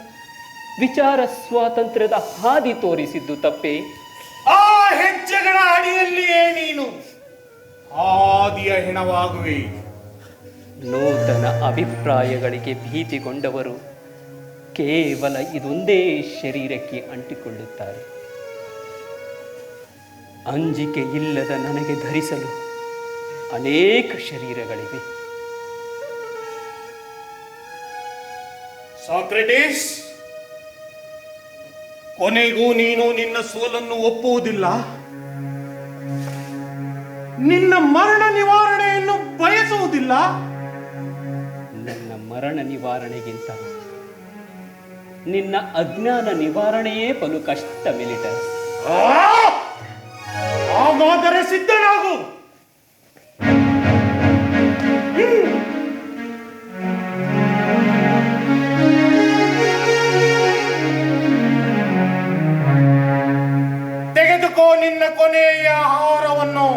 ವಿಚಾರ ಸ್ವಾತಂತ್ರ್ಯದ ಹಾದಿ ತೋರಿಸಿದ್ದು ತಪ್ಪೇ? ಆ ಹೆಜ್ಜೆಗಳ ಅಡಿಯಲ್ಲಿಯೇ ನೀನು ಆದಿಯ ಹೆಣವಾಗುವೆ. ನೂತನ ಅಭಿಪ್ರಾಯಗಳಿಗೆ ಭೀತಿಗೊಂಡವರು ಕೇವಲ ಇದೊಂದೇ ಶರೀರಕ್ಕೆ ಅಂಟಿಕೊಳ್ಳುತ್ತಾರೆ. ಅಂಜಿಕೆ ಇಲ್ಲದ ನನಗೆ ಧರಿಸಲು ಅನೇಕ ಶರೀರಗಳಿವೆ. ಸಾಕ್ರೆಟಿಸ್, ಕೊನೆಗೂ ನೀನು ನಿನ್ನ ಸೋಲನ್ನು ಒಪ್ಪುವುದಿಲ್ಲ. ನಿನ್ನ ಮರಣ ನಿವಾರಣೆಯನ್ನು ಬಯಸುವುದಿಲ್ಲ. ನನ್ನ ಮರಣ ನಿವಾರಣೆಗಿಂತ ನಿನ್ನ ಅಜ್ಞಾನ ನಿವಾರಣೆಯೇ ಬಲು ಕಷ್ಟ. ಮಿಲಿಟಸ್, ಹಾಗಾದರೆ ಸಿದ್ಧನಾಗು. ತೆಗೆದುಕೋ ನಿನ್ನ ಕೊನೆಯ ಆಹಾರವನ್ನು.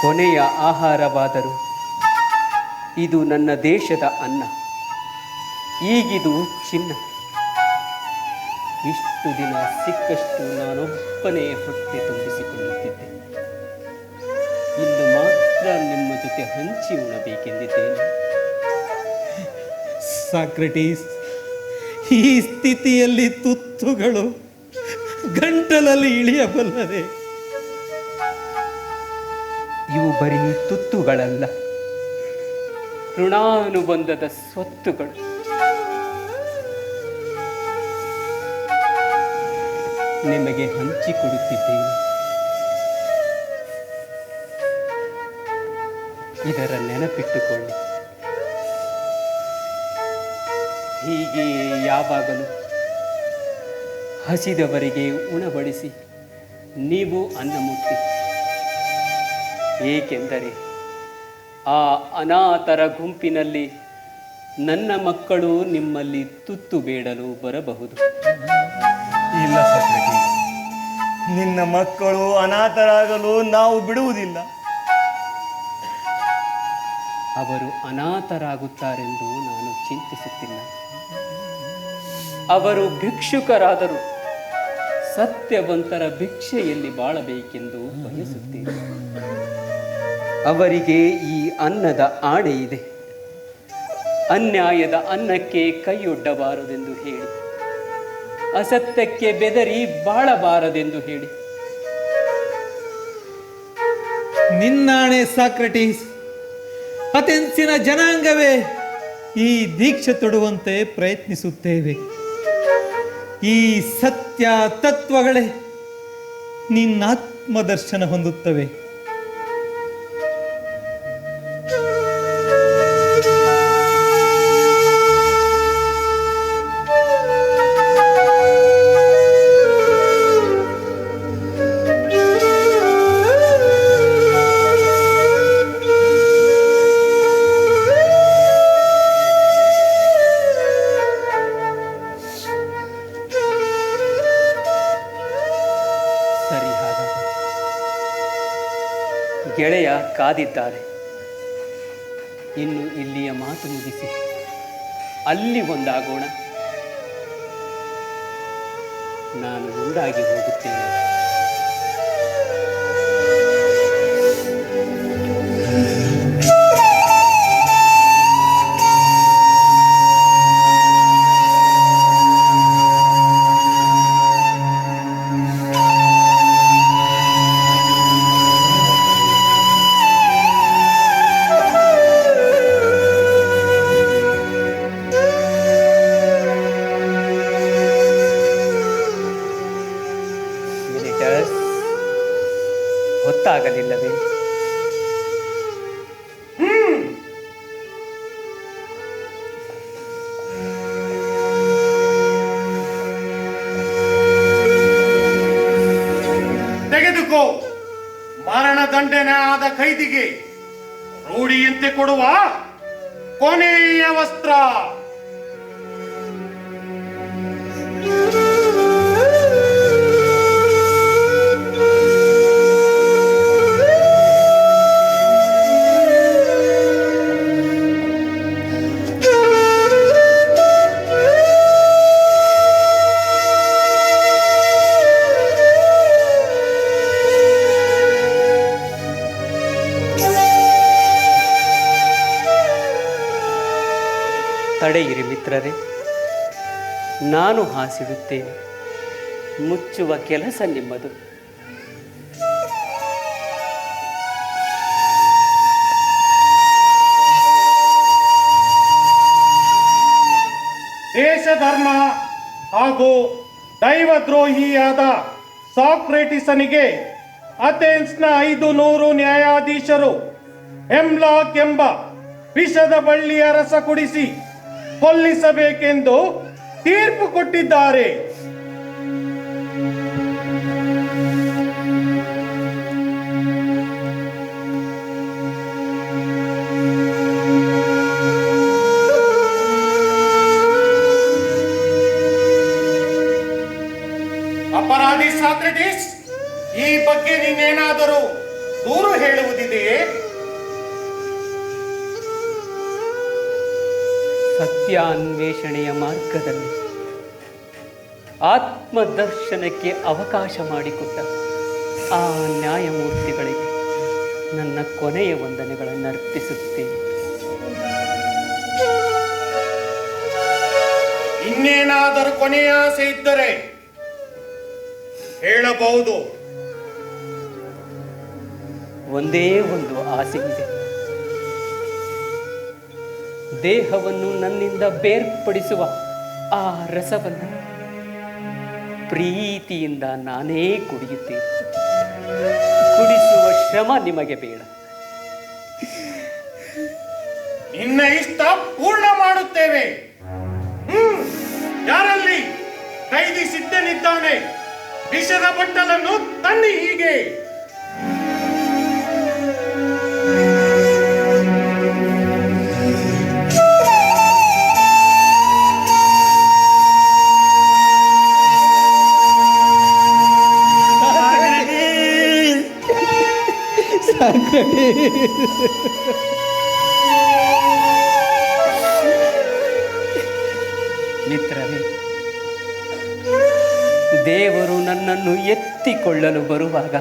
ಕೊನೆಯ ಆಹಾರವಾದರೂ ಇದು ನನ್ನ ದೇಶದ ಅನ್ನ, ಈಗಿದು ಚಿನ್ನ. ಇಷ್ಟು ದಿನ ಸಿಕ್ಕಷ್ಟು ನಾನೊಬ್ಬನೇ ಹೊಟ್ಟೆ ತುಂಬಿಸಿಕೊಳ್ಳುತ್ತಿದ್ದೆ. ಇಂದು ಮಾತ್ರ ನಿಮ್ಮ ಜೊತೆ ಹಂಚಿ ಉಣಬೇಕೆಂದಿದ್ದೇನೆ. ಸಾಕ್ರೆಟೀಸ್, ಈ ಸ್ಥಿತಿಯಲ್ಲಿ ತುತ್ತುಗಳು ಗಂಟಲಲ್ಲಿ ಇಳಿಯಬಲ್ಲದೆ? ಇವು ಬರೀ ತುತ್ತುಗಳಲ್ಲ, ಋಣಾನುಬಂಧದ ಸ್ವತ್ತುಗಳು. ನಿಮಗೆ ಹಂಚಿಕೊಡುತ್ತಿದ್ದೇನೆ. ಇದರ ನೆನಪಿಟ್ಟುಕೊಳ್ಳಿ. ಹೀಗೆ ಯಾವಾಗಲೂ ಹಸಿದವರಿಗೆ ಉಣಬಡಿಸಿ ನೀವು ಅನ್ನ ಮುಟ್ಟಿ. ಏಕೆಂದರೆ ಆ ಅನಾಥರ ಗುಂಪಿನಲ್ಲಿ ನನ್ನ ಮಕ್ಕಳು ನಿಮ್ಮಲ್ಲಿ ತುತ್ತು ಬೇಡಲು ಬರಬಹುದು. ಇಲ್ಲ ಸಾಕ್ರೆಟೀಸ್, ನಿನ್ನ ಮಕ್ಕಳು ಅನಾಥರಾಗಲು ನಾವು ಬಿಡುವುದಿಲ್ಲ. ಅವರು ಅನಾಥರಾಗುತ್ತಾರೆಂದು ನಾನು ಚಿಂತಿಸುತ್ತಿಲ್ಲ. ಅವರು ಭಿಕ್ಷುಕರಾದರು ಸತ್ಯವಂತರ ಭಿಕ್ಷೆಯಲ್ಲಿ ಬಾಳಬೇಕೆಂದು ಬಯಸುತ್ತೇನೆ. ಅವರಿಗೆ ಈ ಅನ್ನದ ಆಣೆ ಇದೆ. ಅನ್ಯಾಯದ ಅನ್ನಕ್ಕೆ ಕೈಯೊಡ್ಡಬಾರದೆಂದು ಹೇಳಿ, ಅಸತ್ಯಕ್ಕೆ ಬೆದರಿ ಬಾಳಬಾರದೆಂದು ಹೇಳಿ. ನಿನ್ನಾಣೆ ಸಾಕ್ರೆಟೀಸ್, ಅಥೆನ್ಸಿನ ಜನಾಂಗವೇ ಈ ದೀಕ್ಷೆ ತೊಡುವಂತೆ ಪ್ರಯತ್ನಿಸುತ್ತೇವೆ. ಈ ಸತ್ಯ ತತ್ವಗಳೇ ನಿನ್ನ ಆತ್ಮದರ್ಶನ ಹೊಂದುತ್ತವೆ. ಗೆಳೆಯ ಕಾದಿದ್ದಾರೆ. ಇನ್ನು ಇಲ್ಲಿಯ ಮಾತು ಮುಗಿಸಿ ಅಲ್ಲಿ ಒಂದಾಗೋಣ. ನಾನು ಮುಂದಾಗಿ ಹೋಗುತ್ತೇನೆ. ಹೊತ್ತಾಗಲಿಲ್ಲವೇ? ತೆಗೆದುಕೋ, ಮರಣದಂಡನೆ ಆದ ಕೈದಿಗೆ ರೂಢಿಯಂತೆ ಕೊಡುವ ಕೊನೆಯ ವಸ್ತ್ರ. ತಡೆಯಿರಿ ಮಿತ್ರರೇ, ನಾನು ಹಾಸಿಡುತ್ತೇನೆ. ಮುಚ್ಚುವ ಕೆಲಸ ನಿಮ್ಮದು. ದೇಶ ಧರ್ಮ ಹಾಗೂ ದೈವದ್ರೋಹಿಯಾದ ಸಾಕ್ರೆಟಿಸನಿಗೆ ಅಥೆನ್ಸ್ನ 500 ನ್ಯಾಯಾಧೀಶರು ಹೆಮ್ಲಾಕ್ ಎಂಬ ವಿಷದ ಬಳ್ಳಿಯ ರಸ ಕುಡಿಸಿ ಕೊಲ್ಲಿಸಬೇಕೆಂದು ತೀರ್ಪು ಕೊಟ್ಟಿದ್ದಾರೆ. ಅಪರಾಧಿ ಸಾಕ್ರೆಟಿಸ್, ಈ ಬಗ್ಗೆ ನೀನೇನಾದರೂ ದೂರು ಹೇಳುವುದಿದೆಯೇ? ಸತ್ಯಾನ್ವೇಷಣೆಯ ಮಾರ್ಗದಲ್ಲಿ ಆತ್ಮದರ್ಶನಕ್ಕೆ ಅವಕಾಶ ಮಾಡಿಕೊಟ್ಟ ಆ ನ್ಯಾಯಮೂರ್ತಿಗಳಿಗೆ ನನ್ನ ಕೊನೆಯ ವಂದನೆಗಳನ್ನು ಅರ್ಪಿಸುತ್ತೇನೆ. ಇನ್ನೇನಾದರೂ ಕೊನೆಯ ಆಸೆ ಇದ್ದರೆ ಹೇಳಬಹುದು. ಒಂದೇ ಒಂದು ಆಸೆ ಇದೆ. ದೇಹವನ್ನು ನನ್ನಿಂದ ಬೇರ್ಪಡಿಸುವ ಆ ರಸವನ್ನು ಪ್ರೀತಿಯಿಂದ ನಾನೇ ಕುಡಿಯುತ್ತೇನೆ. ಕುಡಿಸುವ ಶ್ರಮ ನಿಮಗೆ ಬೇಡ. ನಿನ್ನ ಇಷ್ಟ ಪೂರ್ಣ ಮಾಡುತ್ತೇವೆ. ಯಾರಲ್ಲಿ ಕೈದಿ ಸಿದ್ಧನಿದ್ದಾನೆ ವಿಷದ ಬಟ್ಟಲನ್ನು ತನ್ನಿ ಹೀಗೆ. ಮಿತ್ರರೇ, ದೇವರು ನನ್ನನ್ನು ಎತ್ತಿಕೊಳ್ಳಲು ಬರುವಾಗ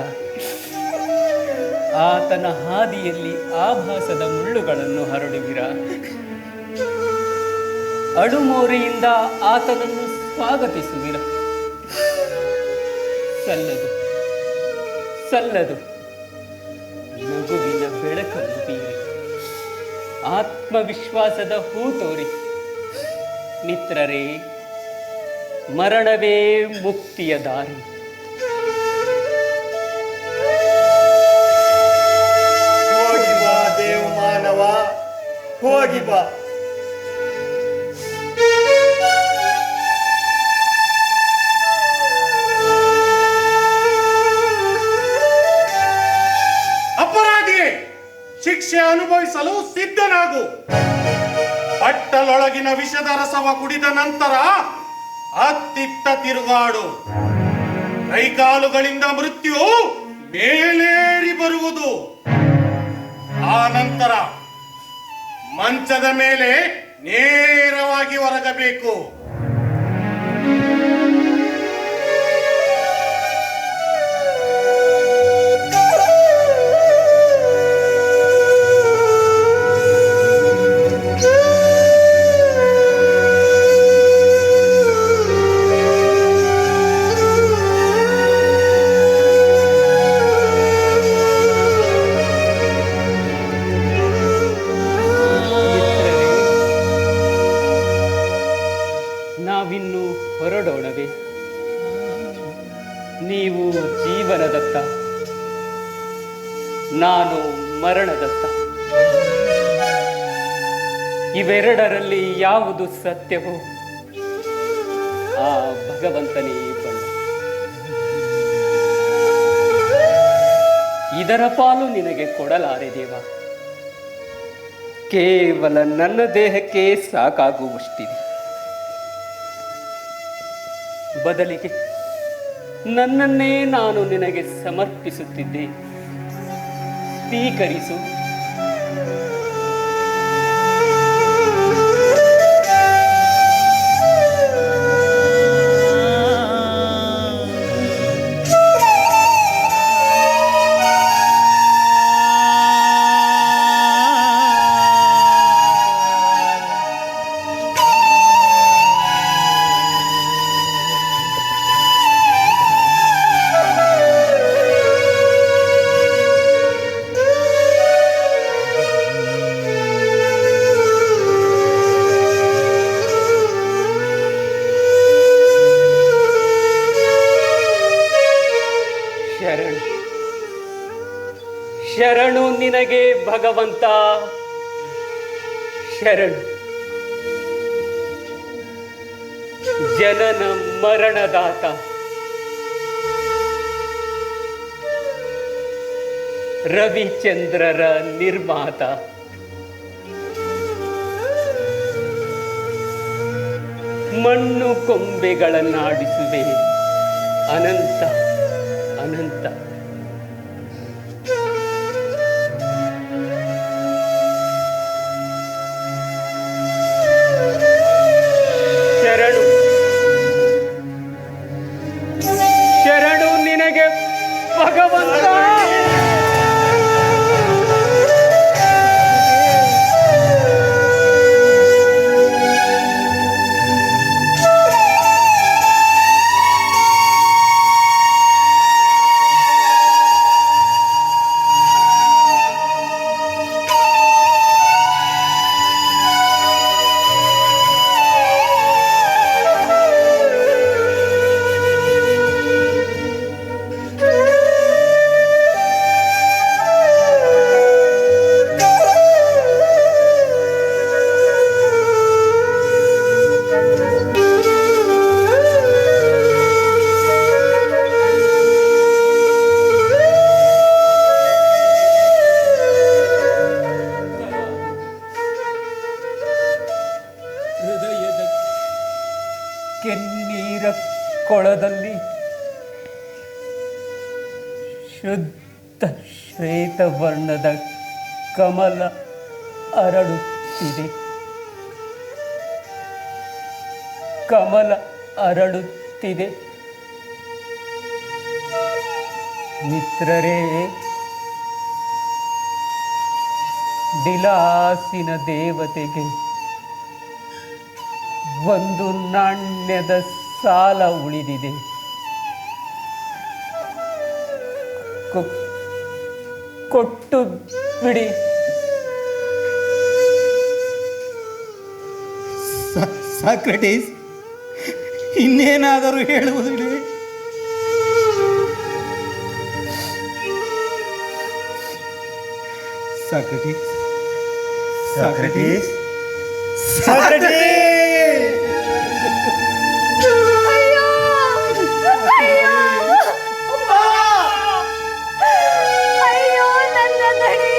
ಆತನ ಹಾದಿಯಲ್ಲಿ ಆಭಾಸದ ಮುಳ್ಳುಗಳನ್ನು ಹರಡುವಿರ. ಅಳುಮೋರೆಯಿಂದ ಆತನನ್ನು ಸ್ವಾಗತಿಸುವಿರ. ಸಲ್ಲದು ಸಲ್ಲದು. ನಗುವಿನ ಬೆಳಕನ್ನು ಬೀರಿ ಆತ್ಮವಿಶ್ವಾಸದ ಹೂ ತೋರಿ. ಮಿತ್ರರೇ, ಮರಣವೇ ಮುಕ್ತಿಯ ದಾರಿ. ಹೋಗಿ ಬಾ ದೇವ ಮಾನವ, ಹೋಗಿ ಬಾ. ಅಪರಾಧಿಯೇ, ಶಿಕ್ಷೆ ಅನುಭವಿಸಲು ಸಿದ್ಧನಾಗು. ಬಟ್ಟಲೊಳಗಿನ ವಿಷದ ರಸವ ಕುಡಿದ ನಂತರ ಅತ್ತಿತ್ತ ತಿರುಗಾಡು. ಕೈಕಾಲುಗಳಿಂದ ಮೃತ್ಯು ಮೇಲೇರಿ ಬರುವುದು. ಆ ನಂತರ ಮಂಚದ ಮೇಲೆ ನೇರವಾಗಿ ಹೊರಗಬೇಕು. ನಾವಿನ್ನು ಹೊರಡೋಣವೇ? ನೀವು ಜೀವನದತ್ತ, ನಾನು ಮರಣದತ್ತ. ಇವೆರಡರಲ್ಲಿ ಯಾವುದು ಸತ್ಯವೋ ಆ ಭಗವಂತನೇ ಬಣ್ಣ. ಇದರ ಪಾಲು ನಿನಗೆ ಕೊಡಲಾರೆ ದೇವ. ಕೇವಲ ನನ್ನ ದೇಹಕ್ಕೆ ಸಾಕಾಗುವಷ್ಟಿದೆ. ಬದಲಿಗೆ ನನ್ನನ್ನೇ ನಾನು ನಿನಗೆ ಸಮರ್ಪಿಸುತ್ತಿದ್ದೆ. ಸ್ವೀಕರಿಸು. ಶರಣು ನಿನಗೆ ಭಗವಂತ, ಶರಣು. ಜನನ ಮರಣದಾತ, ರವಿಚಂದ್ರರ ನಿರ್ಮಾತ, ಮಣ್ಣು ಕೊಂಬೆಗಳನ್ನಾಡಿಸುವೆ ಅನಂತ ಅನಂತ. ಶರಣು ಶರಣು ನಿನಗೆ ಭಗವಂತ. ಕೊಳದಲ್ಲಿ ಶುದ್ಧ ಶ್ವೇತವರ್ಣದ ಕಮಲ ಅರಳುತ್ತಿದೆ. ಕಮಲ ಅರಳುತ್ತಿದೆ. ಮಿತ್ರರೇ, ಡಿಲಾಸಿನ ದೇವತೆಗೆ ಒಂದು ನಾಣ್ಯದ ಸಾಲ ಉಳಿದಿದೆ. ಕೊಟ್ಟು ಬಿಡಿ. ಸಾಕ್ರೆಟೀಸ್, ಇನ್ನೇನಾದರೂ ಹೇಳುವುದಿದೆ? Socrates, Socrates, Socrates! ಅಯ್ಯೋ ಅಯ್ಯೋ ಅಯ್ಯೋ ನನ್ನ ದಣಿ,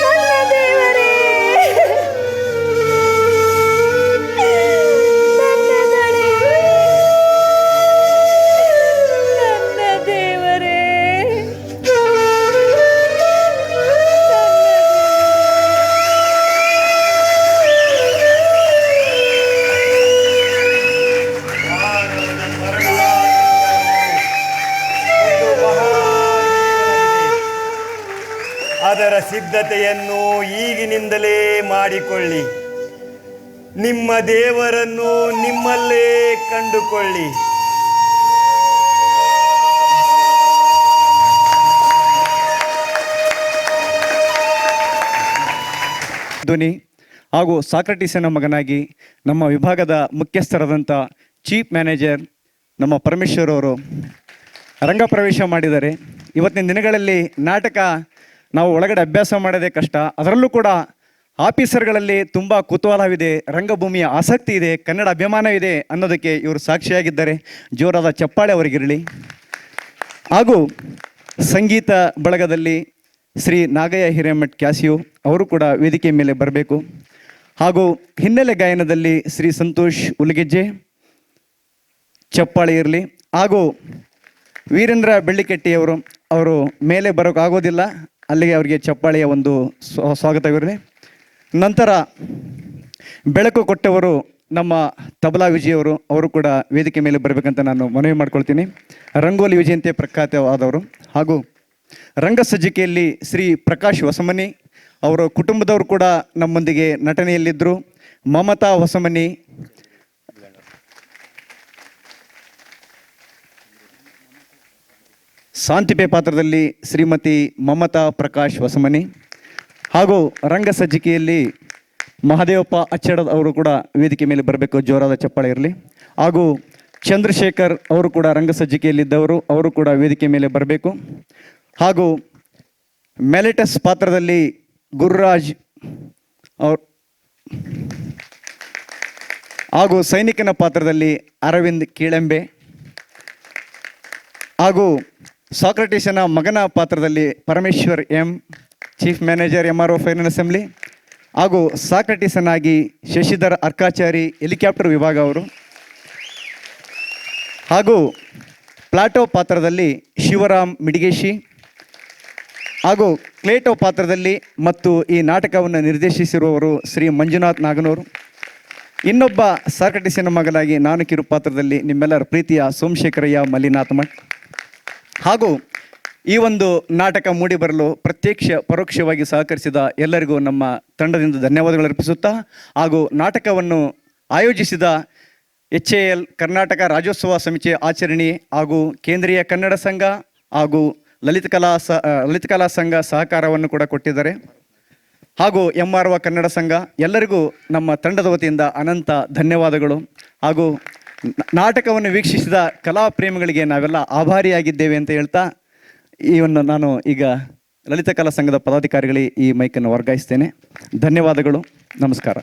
ನನ್ನ ದೇವರೇ, ನನ್ನ ದಣಿ, ನನ್ನ ದೇವರೇ. ಅದರ ಸಿದ್ಧತೆಯನ್ನು ಈಗಿನಿಂದಲೇ ಮಾಡಿಕೊಳ್ಳಿ. ನಿಮ್ಮ ದೇವರನ್ನು ನಿಮ್ಮಲ್ಲೇ ಕಂಡುಕೊಳ್ಳಿ. ಧ್ವನಿ ಹಾಗೂ ಸಾಕ್ರೆಟೀಸನ ಮಗನಾಗಿ ನಮ್ಮ ವಿಭಾಗದ ಮುಖ್ಯಸ್ಥರಾದಂಥ ಚೀಫ್ ಮ್ಯಾನೇಜರ್ ನಮ್ಮ ಪರಮೇಶ್ವರ್ ಅವರು ರಂಗಪ್ರವೇಶ ಮಾಡಿದ್ದಾರೆ. ಇವತ್ತಿನ ದಿನಗಳಲ್ಲಿ ನಾಟಕ ನಾವು ಒಳಗಡೆ ಅಭ್ಯಾಸ ಮಾಡೋದೇ ಕಷ್ಟ. ಅದರಲ್ಲೂ ಕೂಡ ಆಫೀಸರ್ಗಳಲ್ಲಿ ತುಂಬ ಕುತೂಹಲವಿದೆ, ರಂಗಭೂಮಿಯ ಆಸಕ್ತಿ ಇದೆ, ಕನ್ನಡ ಅಭಿಮಾನವಿದೆ ಅನ್ನೋದಕ್ಕೆ ಇವರು ಸಾಕ್ಷಿಯಾಗಿದ್ದಾರೆ. ಜೋರಾದ ಚಪ್ಪಾಳೆ ಅವರಿಗಿರಲಿ. ಹಾಗೂ ಸಂಗೀತ ಬಳಗದಲ್ಲಿ ಶ್ರೀ ನಾಗಯ್ಯ ಹಿರೇಮಠ್ ಕ್ಯಾಸಿಯೋ ಅವರು ಕೂಡ ವೇದಿಕೆ ಮೇಲೆ ಬರಬೇಕು. ಹಾಗೂ ಹಿನ್ನೆಲೆ ಗಾಯನದಲ್ಲಿ ಶ್ರೀ ಸಂತೋಷ್ ಉಲಗೆಜ್ಜೆ ಚಪ್ಪಾಳೆ ಇರಲಿ. ಹಾಗೂ ವೀರೇಂದ್ರ ಬೆಳ್ಳಿಕೆಟ್ಟಿಯವರು ಅವರು ಮೇಲೆ ಬರೋಕ್ಕಾಗೋದಿಲ್ಲ, ಅಲ್ಲಿಗೆ ಅವರಿಗೆ ಚಪ್ಪಾಳೆಯ ಒಂದು ಸ್ವಾಗತವಿರಲಿ. ನಂತರ ಬೆಳಕು ಕೊಟ್ಟವರು ನಮ್ಮ ತಬಲಾ ವಿಜಯವರು, ಅವರು ಕೂಡ ವೇದಿಕೆ ಮೇಲೆ ಬರಬೇಕಂತ ನಾನು ಮನವಿ ಮಾಡ್ಕೊಳ್ತೀನಿ. ರಂಗೋಲಿ ವಿಜಯಂತೆ ಪ್ರಖ್ಯಾತವಾದವರು. ಹಾಗೂ ರಂಗ ಸಜ್ಜಿಕೆಯಲ್ಲಿ ಶ್ರೀ ಪ್ರಕಾಶ್ ಹೊಸಮನಿ ಅವರ ಕುಟುಂಬದವರು ಕೂಡ ನಮ್ಮೊಂದಿಗೆ ನಟನೆಯಲ್ಲಿದ್ದರು. ಮಮತಾ ಹೊಸಮನಿ, ಶಾಂತಿಪೆ ಪಾತ್ರದಲ್ಲಿ ಶ್ರೀಮತಿ ಮಮತಾ ಪ್ರಕಾಶ್ ಹೊಸಮನಿ. ಹಾಗೂ ರಂಗ ಸಜ್ಜಿಕೆಯಲ್ಲಿ ಮಹದೇವಪ್ಪ ಅಚ್ಚಡದ್ ಅವರು ಕೂಡ ವೇದಿಕೆ ಮೇಲೆ ಬರಬೇಕು, ಜೋರಾದ ಚಪ್ಪಾಳೆ ಇರಲಿ. ಹಾಗೂ ಚಂದ್ರಶೇಖರ್ ಅವರು ಕೂಡ ರಂಗ ಸಜ್ಜಿಕೆಯಲ್ಲಿದ್ದವರು, ಅವರು ಕೂಡ ವೇದಿಕೆ ಮೇಲೆ ಬರಬೇಕು. ಹಾಗೂ ಮೆಲಿಟಸ್ ಪಾತ್ರದಲ್ಲಿ ಗುರುರಾಜ್ ಅವರು, ಹಾಗೂ ಸೈನಿಕನ ಪಾತ್ರದಲ್ಲಿ ಅರವಿಂದ್ ಕೀಳೆಂಬೆ, ಹಾಗೂ ಸಾಕ್ರೆಟೀಸನ ಮಗನ ಪಾತ್ರದಲ್ಲಿ Parameshwar M, chief manager MRO final assembly. ಹಾಗೂ ಸಾಕ್ರೆಟೀಸನಾಗಿ ಶಶಿಧರ್ ಅರ್ಕಾಚಾರಿ ಹೆಲಿಕಾಪ್ಟರ್ ವಿಭಾಗ ಅವರು. ಹಾಗೂ ಪ್ಲಾಟೋ ಪಾತ್ರದಲ್ಲಿ ಶಿವರಾಮ್ ಮಿಡಿಗೇಶಿ. ಹಾಗೂ ಕ್ಲೇಟೋ ಪಾತ್ರದಲ್ಲಿ ಮತ್ತು ಈ ನಾಟಕವನ್ನು ನಿರ್ದೇಶಿಸಿರುವವರು ಶ್ರೀ ಮಂಜುನಾಥ್ ನಾಗನೂರು. ಇನ್ನೊಬ್ಬ ಸಾಕ್ರೆಟೀಸನ ಮಗನಾಗಿ ನಾನು ಕಿರು ಪಾತ್ರದಲ್ಲಿ ನಿಮ್ಮೆಲ್ಲರ ಪ್ರೀತಿಯ ಸೋಮಶೇಖರಯ್ಯ ಮಲ್ಲಿನಾಥ್ ಮಠ್. ಹಾಗೂ ಈ ಒಂದು ನಾಟಕ ಮೂಡಿಬರಲು ಪ್ರತ್ಯಕ್ಷ ಪರೋಕ್ಷವಾಗಿ ಸಹಕರಿಸಿದ ಎಲ್ಲರಿಗೂ ನಮ್ಮ ತಂಡದಿಂದ ಧನ್ಯವಾದಗಳು ಅರ್ಪಿಸುತ್ತಾ, ಹಾಗೂ ನಾಟಕವನ್ನು ಆಯೋಜಿಸಿದ HAL ಕರ್ನಾಟಕ ರಾಜ್ಯೋತ್ಸವ ಸಮಿತಿ ಆಚರಣೆ ಹಾಗೂ ಕೇಂದ್ರೀಯ ಕನ್ನಡ ಸಂಘ ಹಾಗೂ ಲಲಿತಕಲಾ ಸಂಘ ಸಹಕಾರವನ್ನು ಕೂಡ ಕೊಟ್ಟಿದ್ದಾರೆ. ಹಾಗೂ MRO ಕನ್ನಡ ಸಂಘ ಎಲ್ಲರಿಗೂ ನಮ್ಮ ತಂಡದ ವತಿಯಿಂದ ಅನಂತ ಧನ್ಯವಾದಗಳು. ಹಾಗೂ ನಾಟಕವನ್ನು ವೀಕ್ಷಿಸಿದ ಕಲಾ ಪ್ರೇಮಿಗಳಿಗೆ ನಾವೆಲ್ಲ ಆಭಾರಿಯಾಗಿದ್ದೇವೆ ಅಂತ ಹೇಳ್ತಾ ನಾನು ಈಗ ಲಲಿತ ಕಲಾ ಸಂಘದ ಪದಾಧಿಕಾರಿಗಳಿಗೆ ಈ ಮೈಕನ್ನು ವರ್ಗಾಯಿಸ್ತೇನೆ. ಧನ್ಯವಾದಗಳು, ನಮಸ್ಕಾರ.